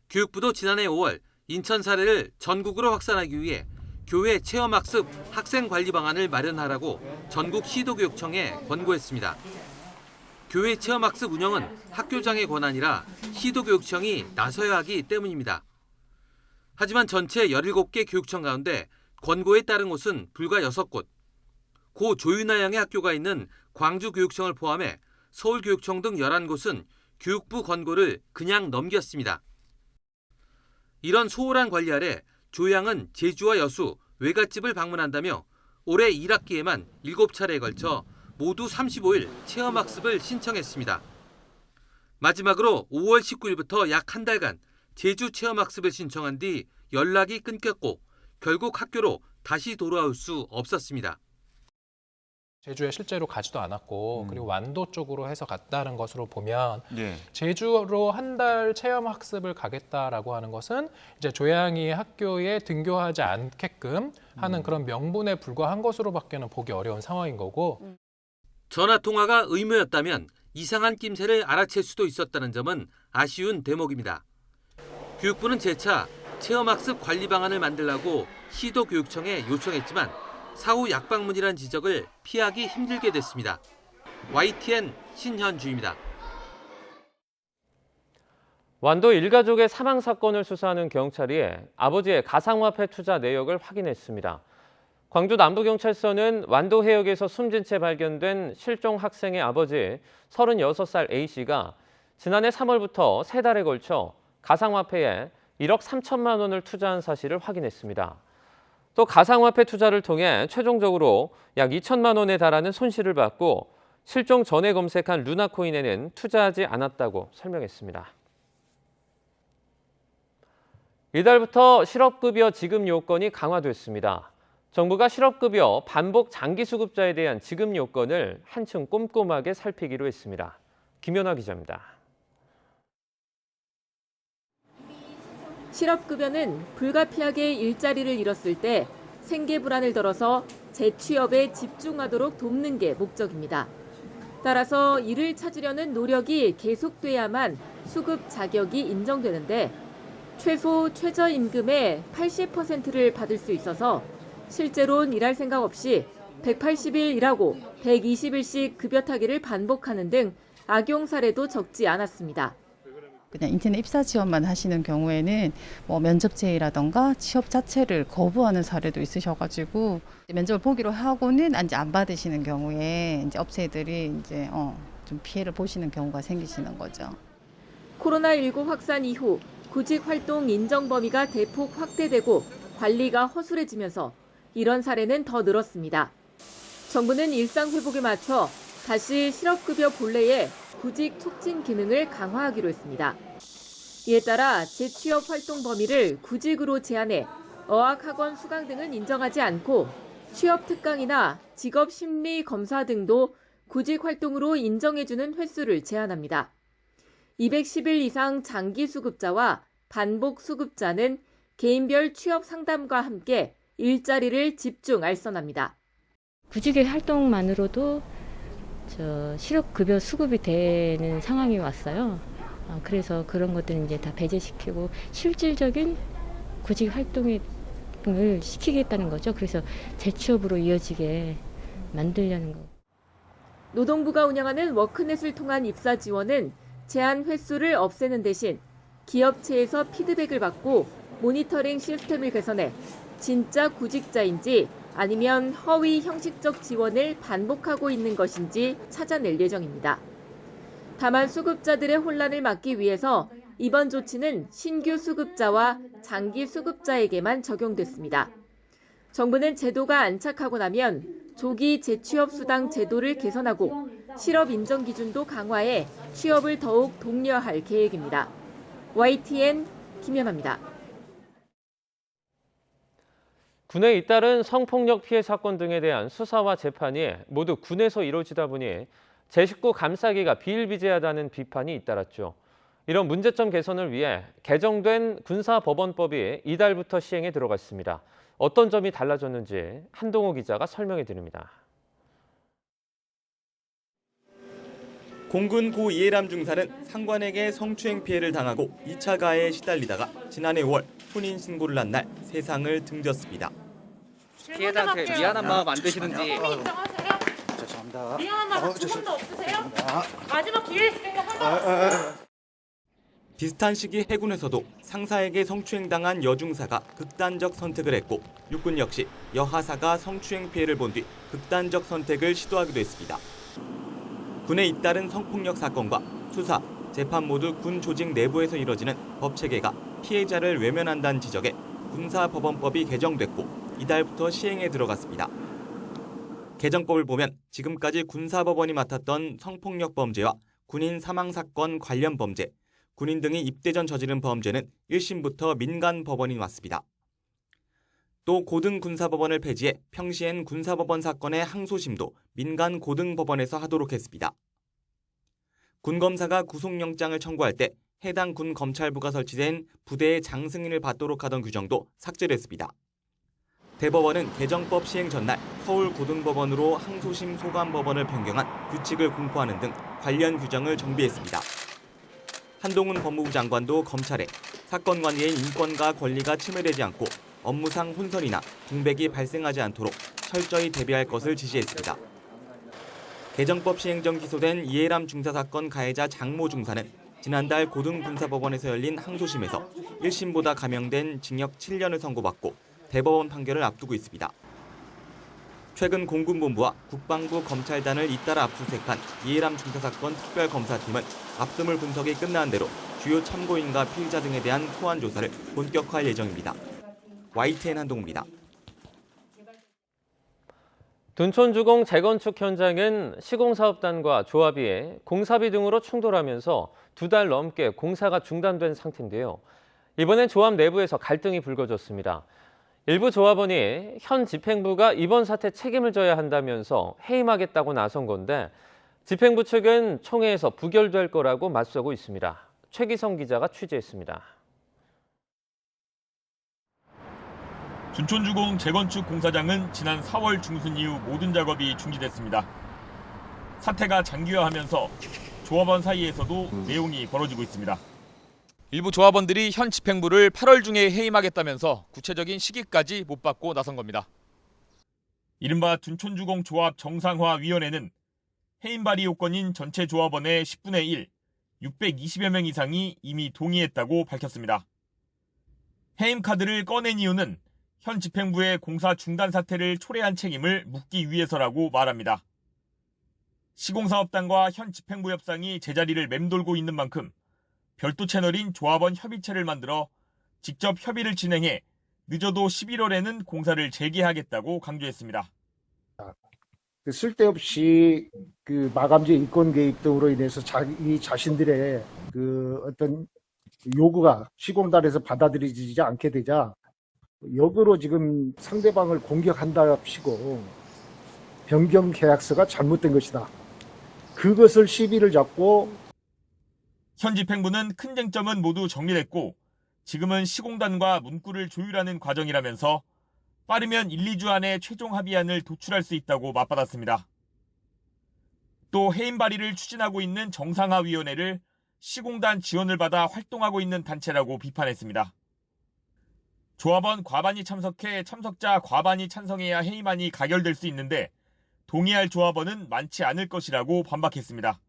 교육부도 지난해 5월 인천 사례를 전국으로 확산하기 위해 교회 체험학습 학생관리 방안을 마련하라고 전국 시도교육청에 권고했습니다. 교회 체험학습 운영은 학교장의 권한이라 시도교육청이 나서야 하기 때문입니다. 하지만 전체 17개 교육청 가운데 권고에 따른 곳은 불과 6곳. 고 조윤아 양의 학교가 있는 광주교육청을 포함해 서울교육청 등 11곳은 교육부 권고를 그냥 넘겼습니다. 이런 소홀한 관리 아래 조 양은 제주와 여수, 외갓집을 방문한다며 올해 1학기에만 7차례에 걸쳐 모두 35일 체험학습을 신청했습니다. 마지막으로 5월 19일부터 약 한 달간 제주 체험학습을 신청한 뒤 연락이 끊겼고 결국 학교로 다시 돌아올 수 없었습니다. 제주에 실제로 가지도 않았고 그리고 완도 쪽으로 해서 갔다는 것으로 보면 예. 제주로 한 달 체험 학습을 가겠다라고 하는 것은 이제 조양이 학교에 등교하지 않게끔 하는 그런 명분에 불과한 것으로밖에는 보기 어려운 상황인 거고. 전화 통화가 의무였다면 이상한 낌새를 알아챌 수도 있었다는 점은 아쉬운 대목입니다. 교육부는 재차 체험학습 관리 방안을 만들라고 시도교육청에 요청했지만 사후 약방문이란 지적을 피하기 힘들게 됐습니다. YTN 신현주입니다. 완도 일가족의 사망 사건을 수사하는 경찰이 아버지의 가상화폐 투자 내역을 확인했습니다. 광주 남부경찰서는 완도 해역에서 숨진 채 발견된 실종 학생의 아버지 36살 A씨가 지난해 3월부터 3달에 걸쳐 가상화폐에 1억 3천만 원을 투자한 사실을 확인했습니다. 또 가상화폐 투자를 통해 최종적으로 약 2천만 원에 달하는 손실을 받고 실종 전에 검색한 루나코인에는 투자하지 않았다고 설명했습니다. 이달부터 실업급여 지급 요건이 강화됐습니다. 정부가 실업급여 반복 장기수급자에 대한 지급 요건을 한층 꼼꼼하게 살피기로 했습니다. 김연아 기자입니다. 실업급여는 불가피하게 일자리를 잃었을 때 생계 불안을 덜어서 재취업에 집중하도록 돕는 게 목적입니다. 따라서 이를 찾으려는 노력이 계속돼야만 수급 자격이 인정되는데 최소 최저임금의 80%를 받을 수 있어서 실제로는 일할 생각 없이 180일 일하고 120일씩 급여 타기를 반복하는 등 악용 사례도 적지 않았습니다. 그냥 인터넷 입사 지원만 하시는 경우에는 뭐 면접 제의라던가 취업 자체를 거부하는 사례도 있으셔가지고 면접을 보기로 하고는 이제 안 받으시는 경우에 이제 업체들이 이제 좀 피해를 보시는 경우가 생기시는 거죠. 코로나19 확산 이후 구직 활동 인정 범위가 대폭 확대되고 관리가 허술해지면서 이런 사례는 더 늘었습니다. 정부는 일상 회복에 맞춰 다시 실업급여 본래의 구직 촉진 기능을 강화하기로 했습니다. 이에 따라 재취업 활동 범위를 구직으로 제한해 어학학원 수강 등은 인정하지 않고 취업 특강이나 직업 심리 검사 등도 구직 활동으로 인정해주는 횟수를 제한합니다. 210일 이상 장기 수급자와 반복 수급자는 개인별 취업 상담과 함께 일자리를 집중 알선합니다. 구직의 활동만으로도 실업급여 수급이 되는 상황이 왔어요. 그래서 그런 것들은 이제 다 배제시키고 실질적인 구직 활동을 시키겠다는 거죠. 그래서 재취업으로 이어지게 만들려는 거. 노동부가 운영하는 워크넷을 통한 입사 지원은 제한 횟수를 없애는 대신 기업체에서 피드백을 받고 모니터링 시스템을 개선해 진짜 구직자인지 아니면 허위 형식적 지원을 반복하고 있는 것인지 찾아낼 예정입니다. 다만 수급자들의 혼란을 막기 위해서 이번 조치는 신규 수급자와 장기 수급자에게만 적용됐습니다. 정부는 제도가 안착하고 나면 조기 재취업 수당 제도를 개선하고 실업 인정 기준도 강화해 취업을 더욱 독려할 계획입니다. YTN 김연아입니다. 군에 잇따른 성폭력 피해 사건 등에 대한 수사와 재판이 모두 군에서 이루어지다 보니 제 식구 감싸기가 비일비재하다는 비판이 잇따랐죠. 이런 문제점 개선을 위해 개정된 군사법원법이 이달부터 시행에 들어갔습니다. 어떤 점이 달라졌는지 한동호 기자가 설명해 드립니다. 공군 고 이해람 중사는 상관에게 성추행 피해를 당하고 2차 가해에 시달리다가 지난해 5월 혼인 신고를 한 날 세상을 등졌습니다. 피해자한테 미안한 마음 안 드시는지. 죄송합니다. 미안한 마음 조금도 없으세요? 마지막 기회 있으니까 한번. 비슷한 시기 해군에서도 상사에게 성추행당한 여중사가 극단적 선택을 했고 육군 역시 여하사가 성추행 피해를 본 뒤 극단적 선택을 시도하기도 했습니다. 군에 잇따른 성폭력 사건과 수사, 재판 모두 군 조직 내부에서 이뤄지는 법체계가 피해자를 외면한다는 지적에 군사법원법이 개정됐고 이달부터 시행에 들어갔습니다. 개정법을 보면 지금까지 군사법원이 맡았던 성폭력 범죄와 군인 사망 사건 관련 범죄, 군인 등이 입대 전 저지른 범죄는 1심부터 민간법원이 맡습니다. 또 고등군사법원을 폐지해 평시엔 군사법원 사건의 항소심도 민간 고등법원에서 하도록 했습니다. 군검사가 구속영장을 청구할 때 해당 군 검찰부가 설치된 부대의 장승인을 받도록 하던 규정도 삭제됐습니다. 대법원은 개정법 시행 전날 서울고등법원으로 항소심 소감법원을 변경한 규칙을 공포하는 등 관련 규정을 정비했습니다. 한동훈 법무부 장관도 검찰에 사건 관계인 인권과 권리가 침해되지 않고 업무상 혼선이나 공백이 발생하지 않도록 철저히 대비할 것을 지시했습니다. 개정법 시행 전 기소된 이해람 중사 사건 가해자 장모 중사는 지난달 고등군사법원에서 열린 항소심에서 1심보다 감형된 징역 7년을 선고받고 대법원 판결을 앞두고 있습니다. 최근 공군본부와 국방부 검찰단을 잇따라 압수수색한 이해람 중사 사건 특별검사팀은 압수물 분석이 끝난 대로 주요 참고인과 피의자 등에 대한 소환 조사를 본격화할 예정입니다. YTN 한동우입니다. 둔촌주공 재건축 현장은 시공사업단과 조합이 공사비 등으로 충돌하면서 2달 넘게 공사가 중단된 상태인데요. 이번엔 조합 내부에서 갈등이 불거졌습니다. 일부 조합원이 현 집행부가 이번 사태 책임을 져야 한다면서 해임하겠다고 나선 건데 집행부 측은 총회에서 부결될 거라고 맞서고 있습니다. 최기성 기자가 취재했습니다. 둔촌주공 재건축 공사장은 지난 4월 중순 이후 모든 작업이 중지됐습니다. 사태가 장기화하면서 조합원 사이에서도 내용이 벌어지고 있습니다. 일부 조합원들이 현 집행부를 8월 중에 해임하겠다면서 구체적인 시기까지 못 받고 나선 겁니다. 이른바 둔촌주공 조합 정상화위원회는 해임 발의 요건인 전체 조합원의 10분의 1, 620여 명 이상이 이미 동의했다고 밝혔습니다. 해임 카드를 꺼낸 이유는 현 집행부의 공사 중단 사태를 초래한 책임을 묻기 위해서라고 말합니다. 시공사업단과 현 집행부 협상이 제자리를 맴돌고 있는 만큼 별도 채널인 조합원 협의체를 만들어 직접 협의를 진행해 늦어도 11월에는 공사를 재개하겠다고 강조했습니다. 쓸데없이 마감재 인권 개입 등으로 인해서 자기 자신들의 어떤 요구가 시공단에서 받아들여지지 않게 되자 역으로 지금 상대방을 공격한답시고 변경 계약서가 잘못된 것이다. 그것을 시비를 잡고 현 집행부는 큰 쟁점은 모두 정리됐고 지금은 시공단과 문구를 조율하는 과정이라면서 빠르면 1, 2주 안에 최종 합의안을 도출할 수 있다고 맞받았습니다. 또 해임 발의를 추진하고 있는 정상화위원회를 시공단 지원을 받아 활동하고 있는 단체라고 비판했습니다. 조합원 과반이 참석해 참석자 과반이 찬성해야 해임안이 가결될 수 있는데 동의할 조합원은 많지 않을 것이라고 반박했습니다.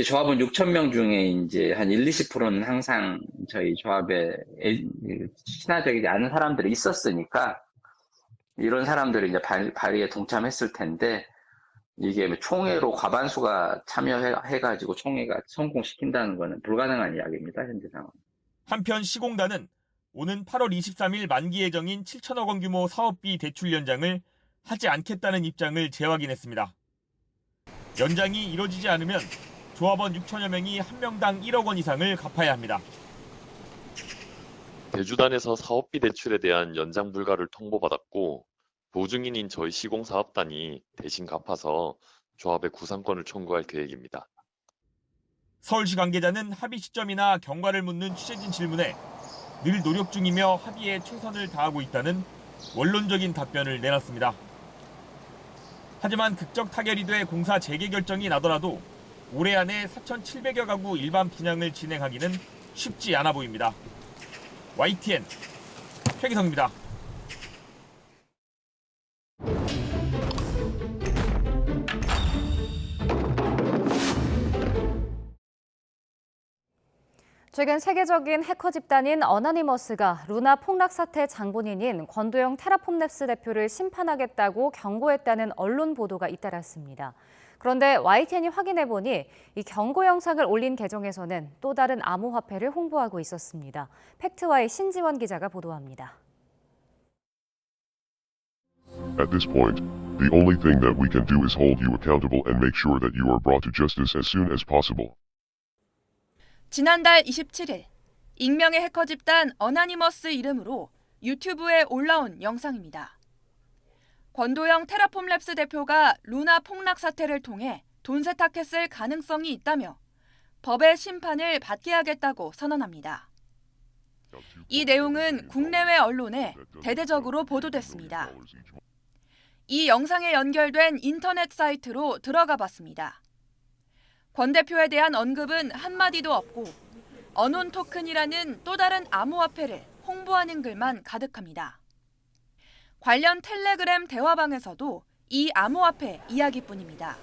조합원 6,000명 중에 이제 한 20%는 항상 저희 조합에 친화적이지 않은 사람들이 있었으니까 이런 사람들이 이제 발의에 동참했을 텐데 이게 총회로 과반수가 참여해가지고 총회가 성공시킨다는 것은 불가능한 이야기입니다. 현재 상황. 한편 시공단은 오는 8월 23일 만기 예정인 7천억 원 규모 사업비 대출 연장을 하지 않겠다는 입장을 재확인했습니다. 연장이 이뤄지지 않으면 조합원 6천여 명이 한 명당 1억 원 이상을 갚아야 합니다. 대주단에서 사업비 대출에 대한 연장 불가를 통보받았고 보증인인 저희 시공사업단이 대신 갚아서 조합의 구상권을 청구할 계획입니다. 서울시 관계자는 합의 시점이나 경과를 묻는 취재진 질문에 늘 노력 중이며 합의에 최선을 다하고 있다는 원론적인 답변을 내놨습니다. 하지만 극적 타결이 돼 공사 재개 결정이 나더라도 올해 안에 4,700여 가구 일반 분양을 진행하기는 쉽지 않아 보입니다. YTN 최기성입니다. 최근 세계적인 해커 집단인 어나니머스가 루나 폭락 사태 장본인인 권도영 테라폼랩스 대표를 심판하겠다고 경고했다는 언론 보도가 잇따랐습니다. 그런데 YTN이 확인해보니 이 경고 영상을 올린 계정에서는 또 다른 암호화폐를 홍보하고 있었습니다. 팩트와의 신지원 기자가 보도합니다. At this point, the only thing that we can do is hold you accountable and make sure that you are brought to justice as soon as possible. 지난달 27일, 익명의 해커 집단 어나니머스 이름으로 유튜브에 올라온 영상입니다. 권도영 테라폼랩스 대표가 루나 폭락 사태를 통해 돈 세탁했을 가능성이 있다며 법의 심판을 받게 하겠다고 선언합니다. 이 내용은 국내외 언론에 대대적으로 보도됐습니다. 이 영상에 연결된 인터넷 사이트로 들어가 봤습니다. 권 대표에 대한 언급은 한마디도 없고 어논 토큰이라는 또 다른 암호화폐를 홍보하는 글만 가득합니다. 관련 텔레그램 대화방에서도 이 암호화폐 이야기뿐입니다.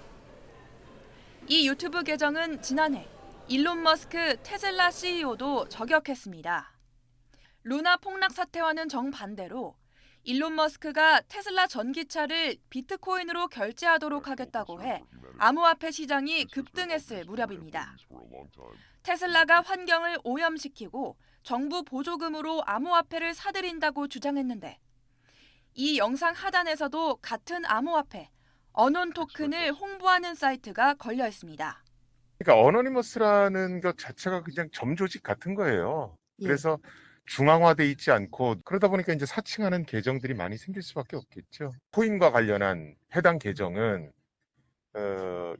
이 유튜브 계정은 지난해 일론 머스크 테슬라 CEO도 저격했습니다. 루나 폭락 사태와는 정반대로 일론 머스크가 테슬라 전기차를 비트코인으로 결제하도록 하겠다고 해 암호화폐 시장이 급등했을 무렵입니다. 테슬라가 환경을 오염시키고 정부 보조금으로 암호화폐를 사들인다고 주장했는데 이 영상 하단에서도 같은 암호화폐, 어논 토큰을 홍보하는 사이트가 걸려 있습니다. 그러니까 어노니머스라는 것 자체가 그냥 점조직 같은 거예요. 그래서 중앙화돼 있지 않고 그러다 보니까 이제 사칭하는 계정들이 많이 생길 수밖에 없겠죠. 코인과 관련한 해당 계정은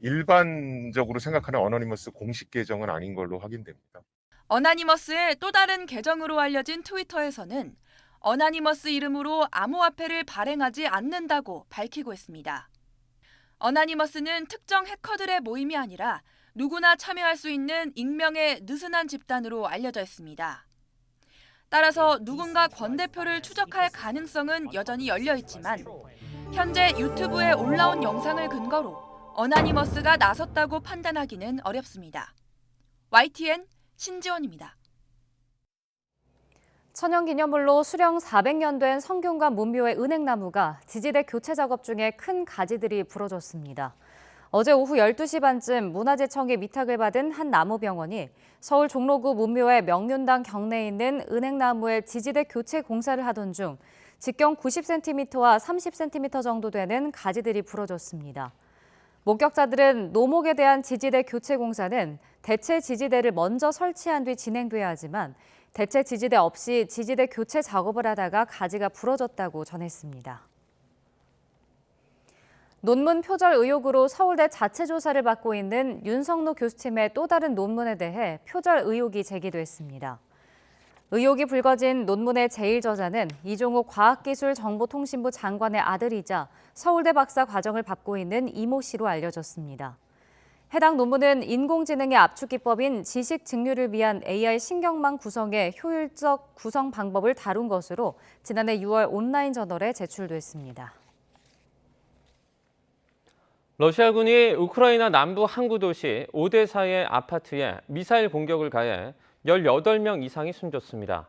일반적으로 생각하는 어노니머스 공식 계정은 아닌 걸로 확인됩니다. 어나니머스의 또 다른 계정으로 알려진 트위터에서는 어나니머스 이름으로 암호화폐를 발행하지 않는다고 밝히고 있습니다. 어나니머스는 특정 해커들의 모임이 아니라 누구나 참여할 수 있는 익명의 느슨한 집단으로 알려져 있습니다. 따라서 누군가 권 대표를 추적할 가능성은 여전히 열려 있지만 현재 유튜브에 올라온 영상을 근거로 어나니머스가 나섰다고 판단하기는 어렵습니다. YTN 신지원입니다. 천연기념물로 수령 400년 된 성균관 문묘의 은행나무가 지지대 교체 작업 중에 큰 가지들이 부러졌습니다. 어제 오후 12시 반쯤 문화재청의 위탁을 받은 한 나무병원이 서울 종로구 문묘의 명륜당 경내에 있는 은행나무의 지지대 교체 공사를 하던 중 직경 90cm와 30cm 정도 되는 가지들이 부러졌습니다. 목격자들은 노목에 대한 지지대 교체 공사는 대체 지지대를 먼저 설치한 뒤 진행돼야 하지만 대체 지지대 없이 지지대 교체 작업을 하다가 가지가 부러졌다고 전했습니다. 논문 표절 의혹으로 서울대 자체 조사를 받고 있는 윤석노 교수팀의 또 다른 논문에 대해 표절 의혹이 제기됐습니다. 의혹이 불거진 논문의 제1저자는 이종욱 과학기술정보통신부 장관의 아들이자 서울대 박사 과정을 받고 있는 이모 씨로 알려졌습니다. 해당 논문은 인공지능의 압축 기법인 지식 증류를 위한 AI 신경망 구성의 효율적 구성 방법을 다룬 것으로 지난해 6월 온라인 저널에 제출됐습니다. 러시아군이 우크라이나 남부 항구 도시 오데사의 아파트에 미사일 공격을 가해 18명 이상이 숨졌습니다.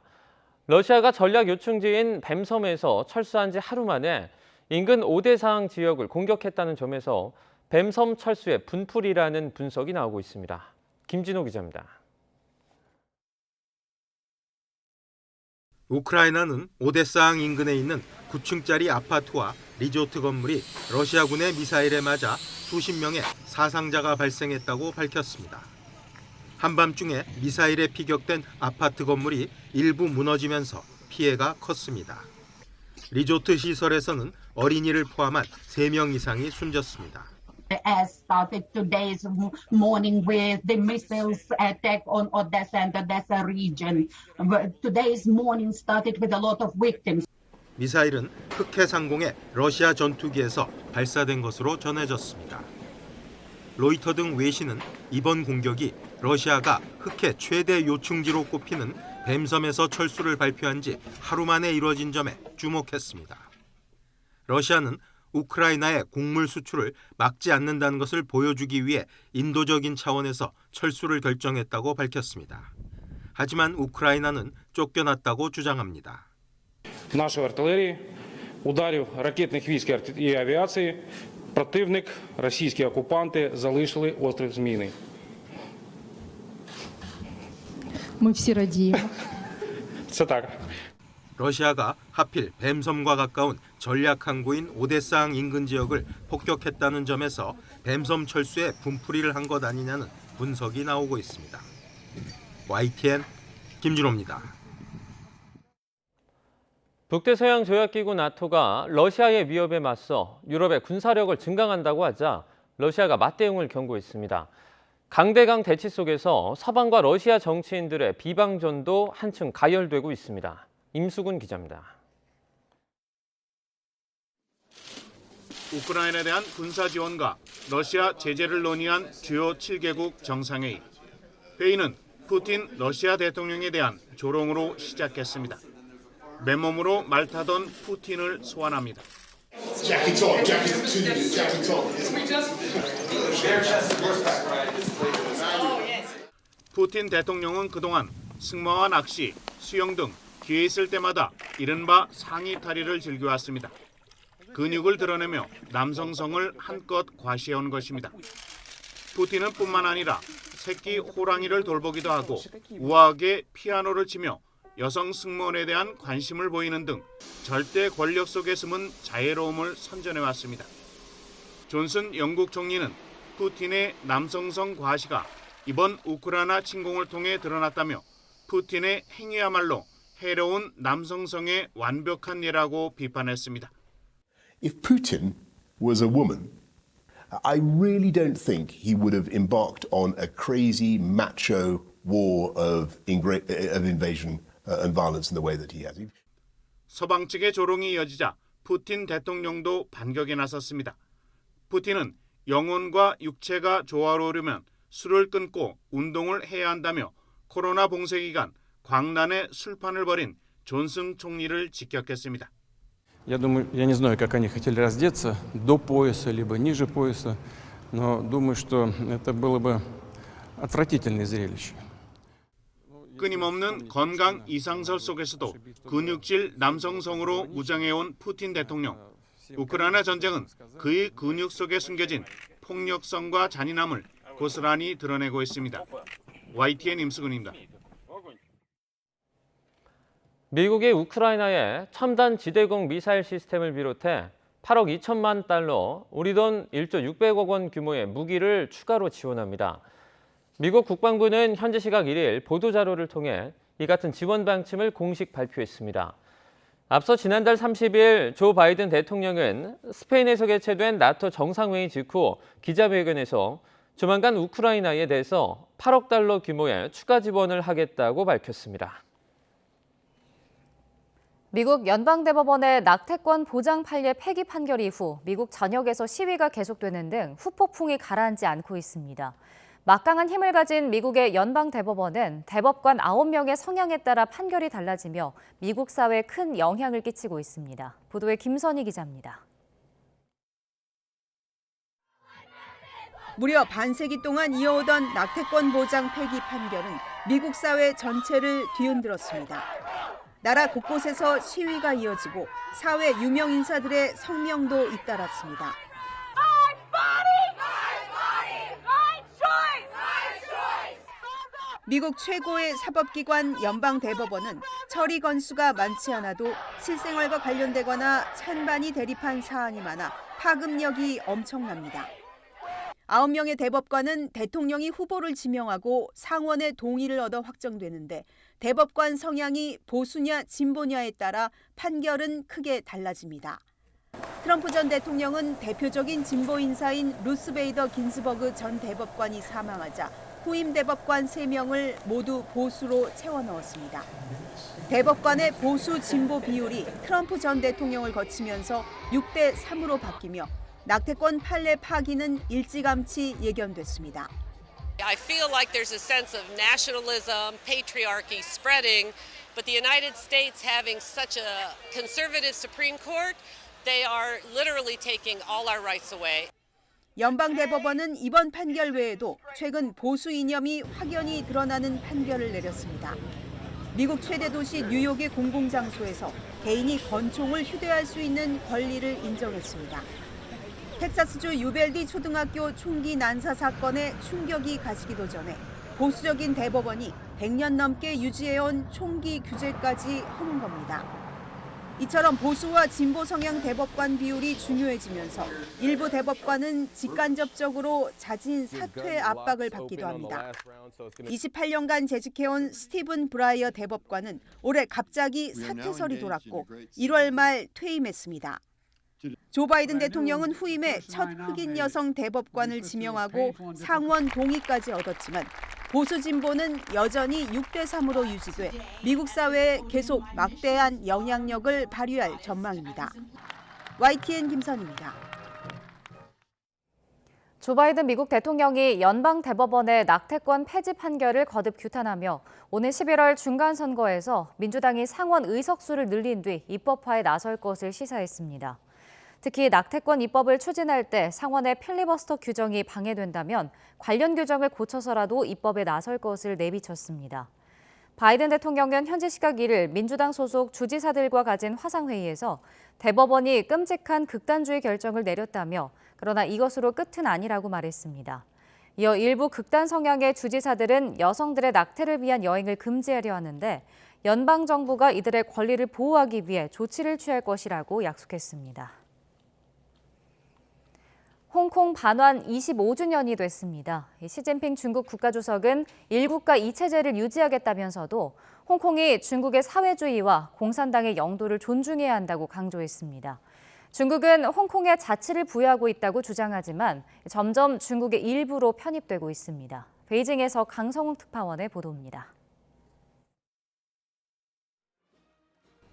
러시아가 전략 요충지인 뱀섬에서 철수한 지 하루 만에 인근 오데사항 지역을 공격했다는 점에서 뱀섬 철수의 분풀이라는 분석이 나오고 있습니다. 김진호 기자입니다. 우크라이나는 오데사항 인근에 있는 9층짜리 아파트와 리조트 건물이 러시아군의 미사일에 맞아 수십 명의 사상자가 발생했다고 밝혔습니다. 한밤중에 미사일에 피격된 아파트 건물이 일부 무너지면서 피해가 컸습니다. 리조트 시설에서는 어린이를 포함한 3명 이상이 숨졌습니다. As started today's morning with the missiles attack on Odessa and Odessa region. Today's morning started with a lot of victims. 미사일은 흑해 상공의 러시아 전투기에서 발사된 것으로 전해졌습니다. 로이터 등 외신은 이번 공격이 러시아가 흑해 최대 요충지로 꼽히는 뱀섬에서 철수를 발표한 지 하루 만에 이루어진 점에 주목했습니다. 러시아는 우크라이나의 곡물 수출을 막지 않는다는 것을 보여주기 위해 인도적인 차원에서 철수를 결정했다고 밝혔습니다. 하지만 우크라이나는 쫓겨났다고 주장합니다. Нашої артилерії, ударів ракетних військ і авіації, противник, російські окупанти залишили острів Зміїний. Ми всі радіємо. Це так. 러시아가 하필 뱀섬과 가까운 전략 항구인 오데사항 인근 지역을 폭격했다는 점에서 뱀섬 철수에 분풀이를 한 것 아니냐는 분석이 나오고 있습니다. YTN 김준호입니다. 북대서양조약기구 나토가 러시아의 위협에 맞서 유럽의 군사력을 증강한다고 하자 러시아가 맞대응을 경고했습니다. 강대강 대치 속에서 서방과 러시아 정치인들의 비방전도 한층 가열되고 있습니다. 임수근 기자입니다. 우크라이나에 대한 군사 지원과 러시아 제재를 논의한 주요 7개국 정상회의. 회의는 푸틴 러시아 대통령에 대한 조롱으로 시작했습니다. 맨몸으로 말타던 푸틴을 소환합니다. 푸틴 대통령은 그동안 승마와 낚시, 수영 등 기회 있을 때마다 이른바 상의 탈의를 즐겨왔습니다. 근육을 드러내며 남성성을 한껏 과시해온 것입니다. 푸틴은 뿐만 아니라 새끼 호랑이를 돌보기도 하고 우아하게 피아노를 치며 여성 승무원에 대한 관심을 보이는 등 절대 권력 속에 숨은 자애로움을 선전해왔습니다. 존슨 영국 총리는 푸틴의 남성성 과시가 이번 우크라이나 침공을 통해 드러났다며 푸틴의 행위야말로 해로운 남성성의 완벽한 예라고 비판했습니다. If Putin was a woman, I really don't think he would have embarked on a crazy macho war of invasion and violence in the way that he has. 서방 측의 조롱이 이어지자 푸틴 대통령도 반격에 나섰습니다. 푸틴은 영혼과 육체가 조화로우려면 술을 끊고 운동을 해야 한다며 코로나 봉쇄 기간 광란의 술판을 벌인 존슨 총리를 직격했습니다. Я думаю, я не знаю, как они хотели раздеться, до пояса, либо ниже пояса, но думаю, что это было бы отвратительное зрелище. 끊임없는 건강 이상설 속에서도 근육질 남성성으로 무장해온 푸틴 대통령. 우크라이나 전쟁은 그의 근육 속에 숨겨진 폭력성과 잔인함을 고스란히 드러내고 있습니다. YTN 임수근입니다. 미국이 우크라이나에 첨단 지대공 미사일 시스템을 비롯해 8억 2천만 달러, 우리 돈 1조 600억 원 규모의 무기를 추가로 지원합니다. 미국 국방부는 현지 시각 1일 보도자료를 통해 이 같은 지원 방침을 공식 발표했습니다. 앞서 지난달 30일 조 바이든 대통령은 스페인에서 개최된 나토 정상회의 직후 기자회견에서 조만간 우크라이나에 대해서 8억 달러 규모의 추가 지원을 하겠다고 밝혔습니다. 미국 연방대법원의 낙태권 보장 판례 폐기 판결 이후 미국 전역에서 시위가 계속되는 등 후폭풍이 가라앉지 않고 있습니다. 막강한 힘을 가진 미국의 연방대법원은 대법관 9명의 성향에 따라 판결이 달라지며 미국 사회에 큰 영향을 끼치고 있습니다. 보도에 김선희 기자입니다. 무려 반세기 동안 이어오던 낙태권 보장 폐기 판결은 미국 사회 전체를 뒤흔들었습니다. 나라 곳곳에서 시위가 이어지고 사회 유명 인사들의 성명도 잇따랐습니다. 미국 최고의 사법기관 연방대법원은 처리 건수가 많지 않아도 실생활과 관련되거나 찬반이 대립한 사안이 많아 파급력이 엄청납니다. 9명의 대법관은 대통령이 후보를 지명하고 상원의 동의를 얻어 확정되는데 대법관 성향이 보수냐 진보냐에 따라 판결은 크게 달라집니다. 트럼프 전 대통령은 대표적인 진보 인사인 루스 베이더 긴스버그 전 대법관이 사망하자 후임 대법관 3명을 모두 보수로 채워 넣었습니다. 대법관의 보수 진보 비율이 트럼프 전 대통령을 거치면서 6대 3으로 바뀌며 낙태권 판례 파기는 일찌감치 예견됐습니다. I feel like there's a sense of nationalism, patriarchy spreading, but the United States having such a conservative Supreme Court, they are literally taking all our rights away. 연방대법원은 이번 판결 외에도 최근 보수 이념이 확연히 드러나는 판결을 내렸습니다. 미국 최대 도시 뉴욕의 공공장소에서 개인이 권총을 휴대할 수 있는 권리를 인정했습니다. 텍사스주 유벨디 초등학교 총기 난사 사건에 충격이 가시기도 전에 보수적인 대법원이 100년 넘게 유지해온 총기 규제까지 허문 겁니다. 이처럼 보수와 진보 성향 대법관 비율이 중요해지면서 일부 대법관은 직간접적으로 자진 사퇴 압박을 받기도 합니다. 28년간 재직해온 스티븐 브라이어 대법관은 올해 갑자기 사퇴설이 돌았고 1월 말 퇴임했습니다. 조 바이든 대통령은 후임에 첫 흑인 여성 대법관을 지명하고 상원 동의까지 얻었지만 보수 진보는 여전히 6대 3으로 유지돼 미국 사회에 계속 막대한 영향력을 발휘할 전망입니다. YTN 김선희입니다. 조 바이든 미국 대통령이 연방대법원의 낙태권 폐지 판결을 거듭 규탄하며 오는 11월 중간선거에서 민주당이 상원 의석수를 늘린 뒤 입법화에 나설 것을 시사했습니다. 특히 낙태권 입법을 추진할 때 상원의 필리버스터 규정이 방해된다면 관련 규정을 고쳐서라도 입법에 나설 것을 내비쳤습니다. 바이든 대통령은 현지 시각 1일 민주당 소속 주지사들과 가진 화상회의에서 대법원이 끔찍한 극단주의 결정을 내렸다며 그러나 이것으로 끝은 아니라고 말했습니다. 이어 일부 극단 성향의 주지사들은 여성들의 낙태를 위한 여행을 금지하려 하는데 연방정부가 이들의 권리를 보호하기 위해 조치를 취할 것이라고 약속했습니다. 홍콩 반환 25주년이 됐습니다. 시진핑 중국 국가주석은 1국가 2체제를 유지하겠다면서도 홍콩이 중국의 사회주의와 공산당의 영도를 존중해야 한다고 강조했습니다. 중국은 홍콩에 자치를 부여하고 있다고 주장하지만 점점 중국의 일부로 편입되고 있습니다. 베이징에서 강성웅 특파원의 보도입니다.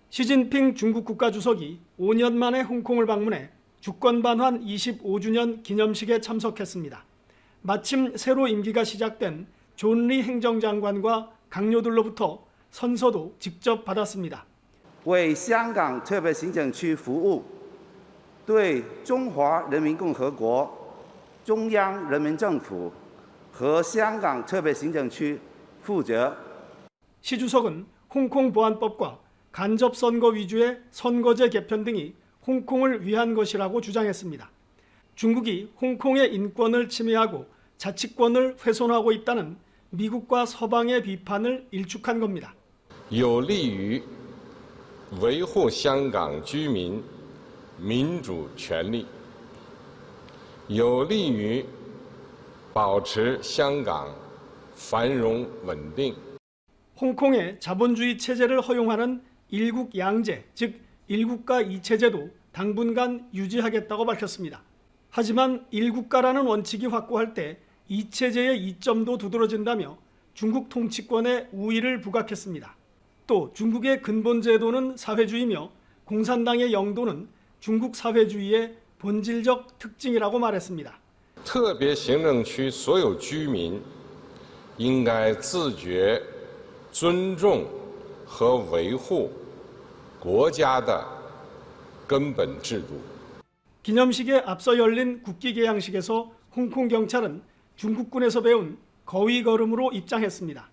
시진핑 중국 국가주석이 5년 만에 홍콩을 방문해 주권 반환 25주년 기념식에 참석했습니다. 마침 새로 임기가 시작된 존 리 행정장관과 강요들로부터 선서도 직접 받았습니다. 为香港特别行政区服务，对中华人民共和国中央人民政府和香港特别行政区负责。 시 주석은 홍콩 보안법과 간접 선거 위주의 선거제 개편 등이 홍콩을 위한 것이라고 주장했습니다. 중국이 홍콩의 인권을 침해하고 자치권을 훼손하고 있다는 미국과 서방의 비판을 일축한 겁니다. 有利于维护香港居民民主权利，有利于保持香港繁荣稳定。 홍콩의 자본주의 체제를 허용하는 일국 양제, 즉 일국가 2체제도 당분간 유지하겠다고 밝혔습니다. 하지만 일국가라는 원칙이 확고할 때 2체제의 이점도 두드러진다며 중국 통치권에 우위를 부각했습니다. 또 중국의 근본 제도는 사회주의며 공산당의 영도는 중국 사회주의의 본질적 특징이라고 말했습니다. 特别行政区所有居民应该自觉尊重和维护国家的根本制度。 기념식에 앞서 열린 국기 개양식에서 홍콩 경찰은 중국군에서 배운 거위 걸음으로 입장했습니다.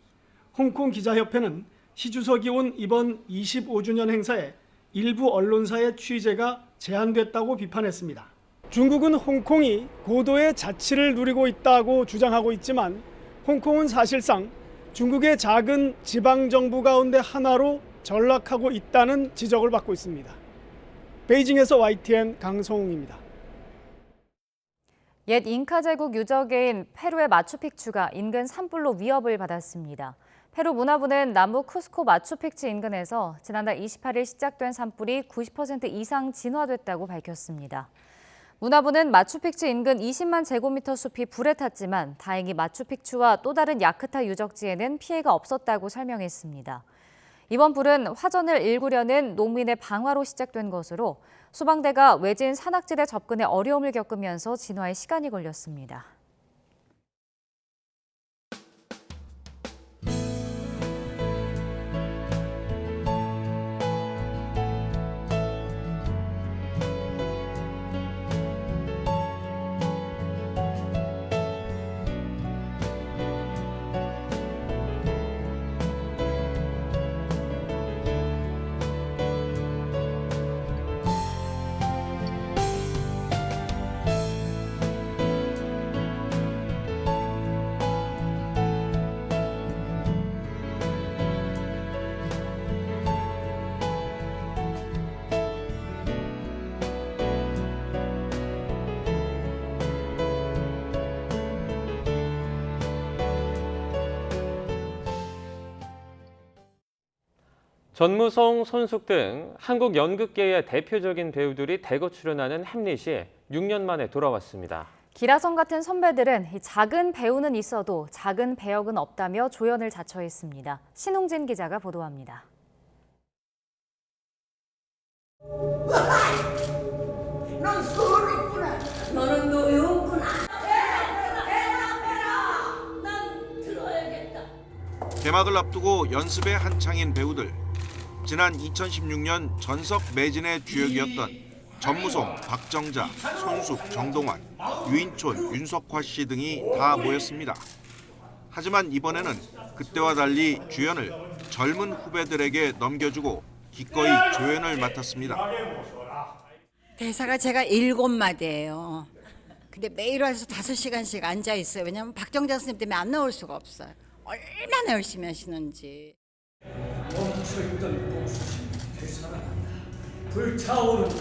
홍콩 기자협회는 시 주석이 온 이번 25주년 행사에 일부 언론사의 취재가 제한됐다고 비판했습니다. 중국은 홍콩이 고도의 자치를 누리고 있다고 주장하고 있지만 홍콩은 사실상 중국의 작은 지방정부 가운데 하나로 전락하고 있다는 지적을 받고 있습니다. 베이징에서 YTN 강성웅입니다. 옛 잉카 제국 유적인 페루의 마추픽추가 인근 산불로 위협을 받았습니다. 페루 문화부는 남부 쿠스코 마추픽추 인근에서 지난달 28일 시작된 산불이 90% 이상 진화됐다고 밝혔습니다. 문화부는 마추픽추 인근 20만 제곱미터 숲이 불에 탔지만 다행히 마추픽추와 또 다른 야크타 유적지에는 피해가 없었다고 설명했습니다. 이번 불은 화전을 일구려는 농민의 방화로 시작된 것으로 소방대가 외진 산악지대 접근에 어려움을 겪으면서 진화에 시간이 걸렸습니다. 전무성, 손숙 등 한국 연극계의 대표적인 배우들이 대거 출연하는 햄릿이 6년 만에 돌아왔습니다. 기라성 같은 선배들은 작은 배우는 있어도 작은 배역은 없다며 조연을 자처했습니다. 신웅진 기자가 보도합니다. 넌 서울있구나. 너는 노였구나. 난 들어야겠다. 개막을 앞두고 연습에 한창인 배우들. 지난 2016년 전석 매진의 주역이었던 전무송, 박정자, 손숙, 정동환, 유인촌, 윤석화 씨 등이 다 모였습니다. 하지만 이번에는 그때와 달리 주연을 젊은 후배들에게 넘겨주고 기꺼이 조연을 맡았습니다. 대사가 제가 7마디예요. 근데 매일 와서 5시간씩 앉아 있어요. 왜냐면 박정자 선생님 때문에 안 나올 수가 없어요. 얼마나 열심히 하시는지. 멈춰있던 봉수심이 되살아난다. 불타오른다.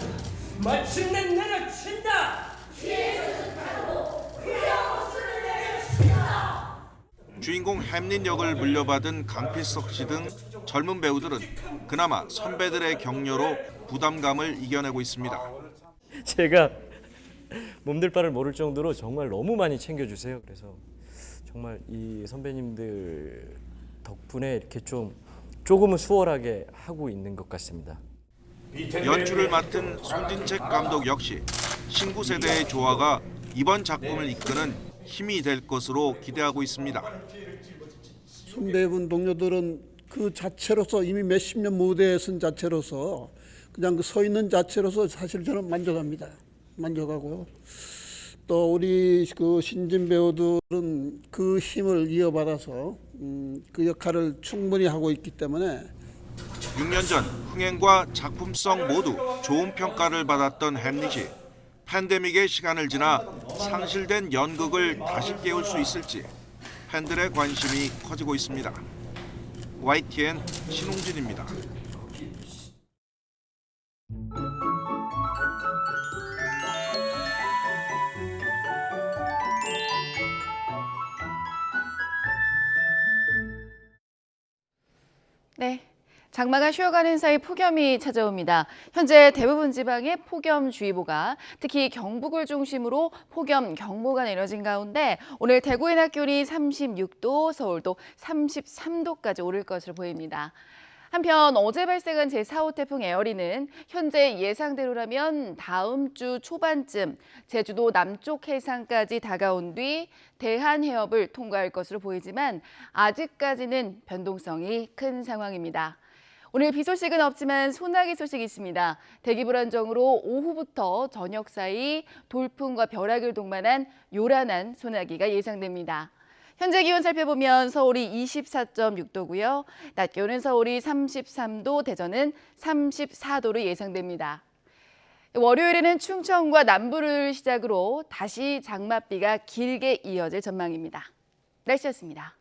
마침내 내려친다. 피해를 타고 피아노스를 내려친다. 주인공 햄릿 역을 물려받은 강필석 씨 등 젊은 배우들은 그나마 선배들의 격려로 부담감을 이겨내고 있습니다. 제가 몸둘 바를 모를 정도로 정말 너무 많이 챙겨주세요. 그래서 정말 이 선배님들 덕분에 이렇게 조금은 수월하게 하고 있는 것 같습니다. 연출을 맡은 손진책 감독 역시 신구 세대의 조화가 이번 작품을 이끄는 힘이 될 것으로 기대하고 있습니다. 선배분 동료들은 그 자체로서 이미 몇십 년 무대에 선 자체로서 그냥 서 있는 자체로서 사실 저는 만족합니다. 만족하고 또 우리 그 신진 배우들은 그 힘을 이어받아서 그 역할을 충분히 하고 있기 때문에 6년 전 흥행과 작품성 모두 좋은 평가를 받았던 햄릿이 팬데믹의 시간을 지나 상실된 연극을 다시 깨울 수 있을지 팬들의 관심이 커지고 있습니다. YTN 신웅진입니다. 네, 장마가 쉬어가는 사이 폭염이 찾아옵니다. 현재 대부분 지방에 폭염주의보가, 특히 경북을 중심으로 폭염 경보가 내려진 가운데 오늘 대구의 낮 기온이 36도, 서울도 33도까지 오를 것으로 보입니다. 한편 어제 발생한 제4호 태풍 에어리는 현재 예상대로라면 다음 주 초반쯤 제주도 남쪽 해상까지 다가온 뒤 대한해협을 통과할 것으로 보이지만 아직까지는 변동성이 큰 상황입니다. 오늘 비 소식은 없지만 소나기 소식이 있습니다. 대기 불안정으로 오후부터 저녁 사이 돌풍과 벼락을 동반한 요란한 소나기가 예상됩니다. 현재 기온 살펴보면 서울이 24.6도고요. 낮 기온은 서울이 33도, 대전은 34도로 예상됩니다. 월요일에는 충청과 남부를 시작으로 다시 장맛비가 길게 이어질 전망입니다. 날씨였습니다.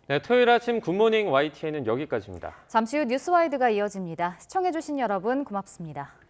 네, 토요일 아침 굿모닝 YTN은 여기까지입니다. 잠시 후 뉴스와이드가 이어집니다. 시청해주신 여러분 고맙습니다.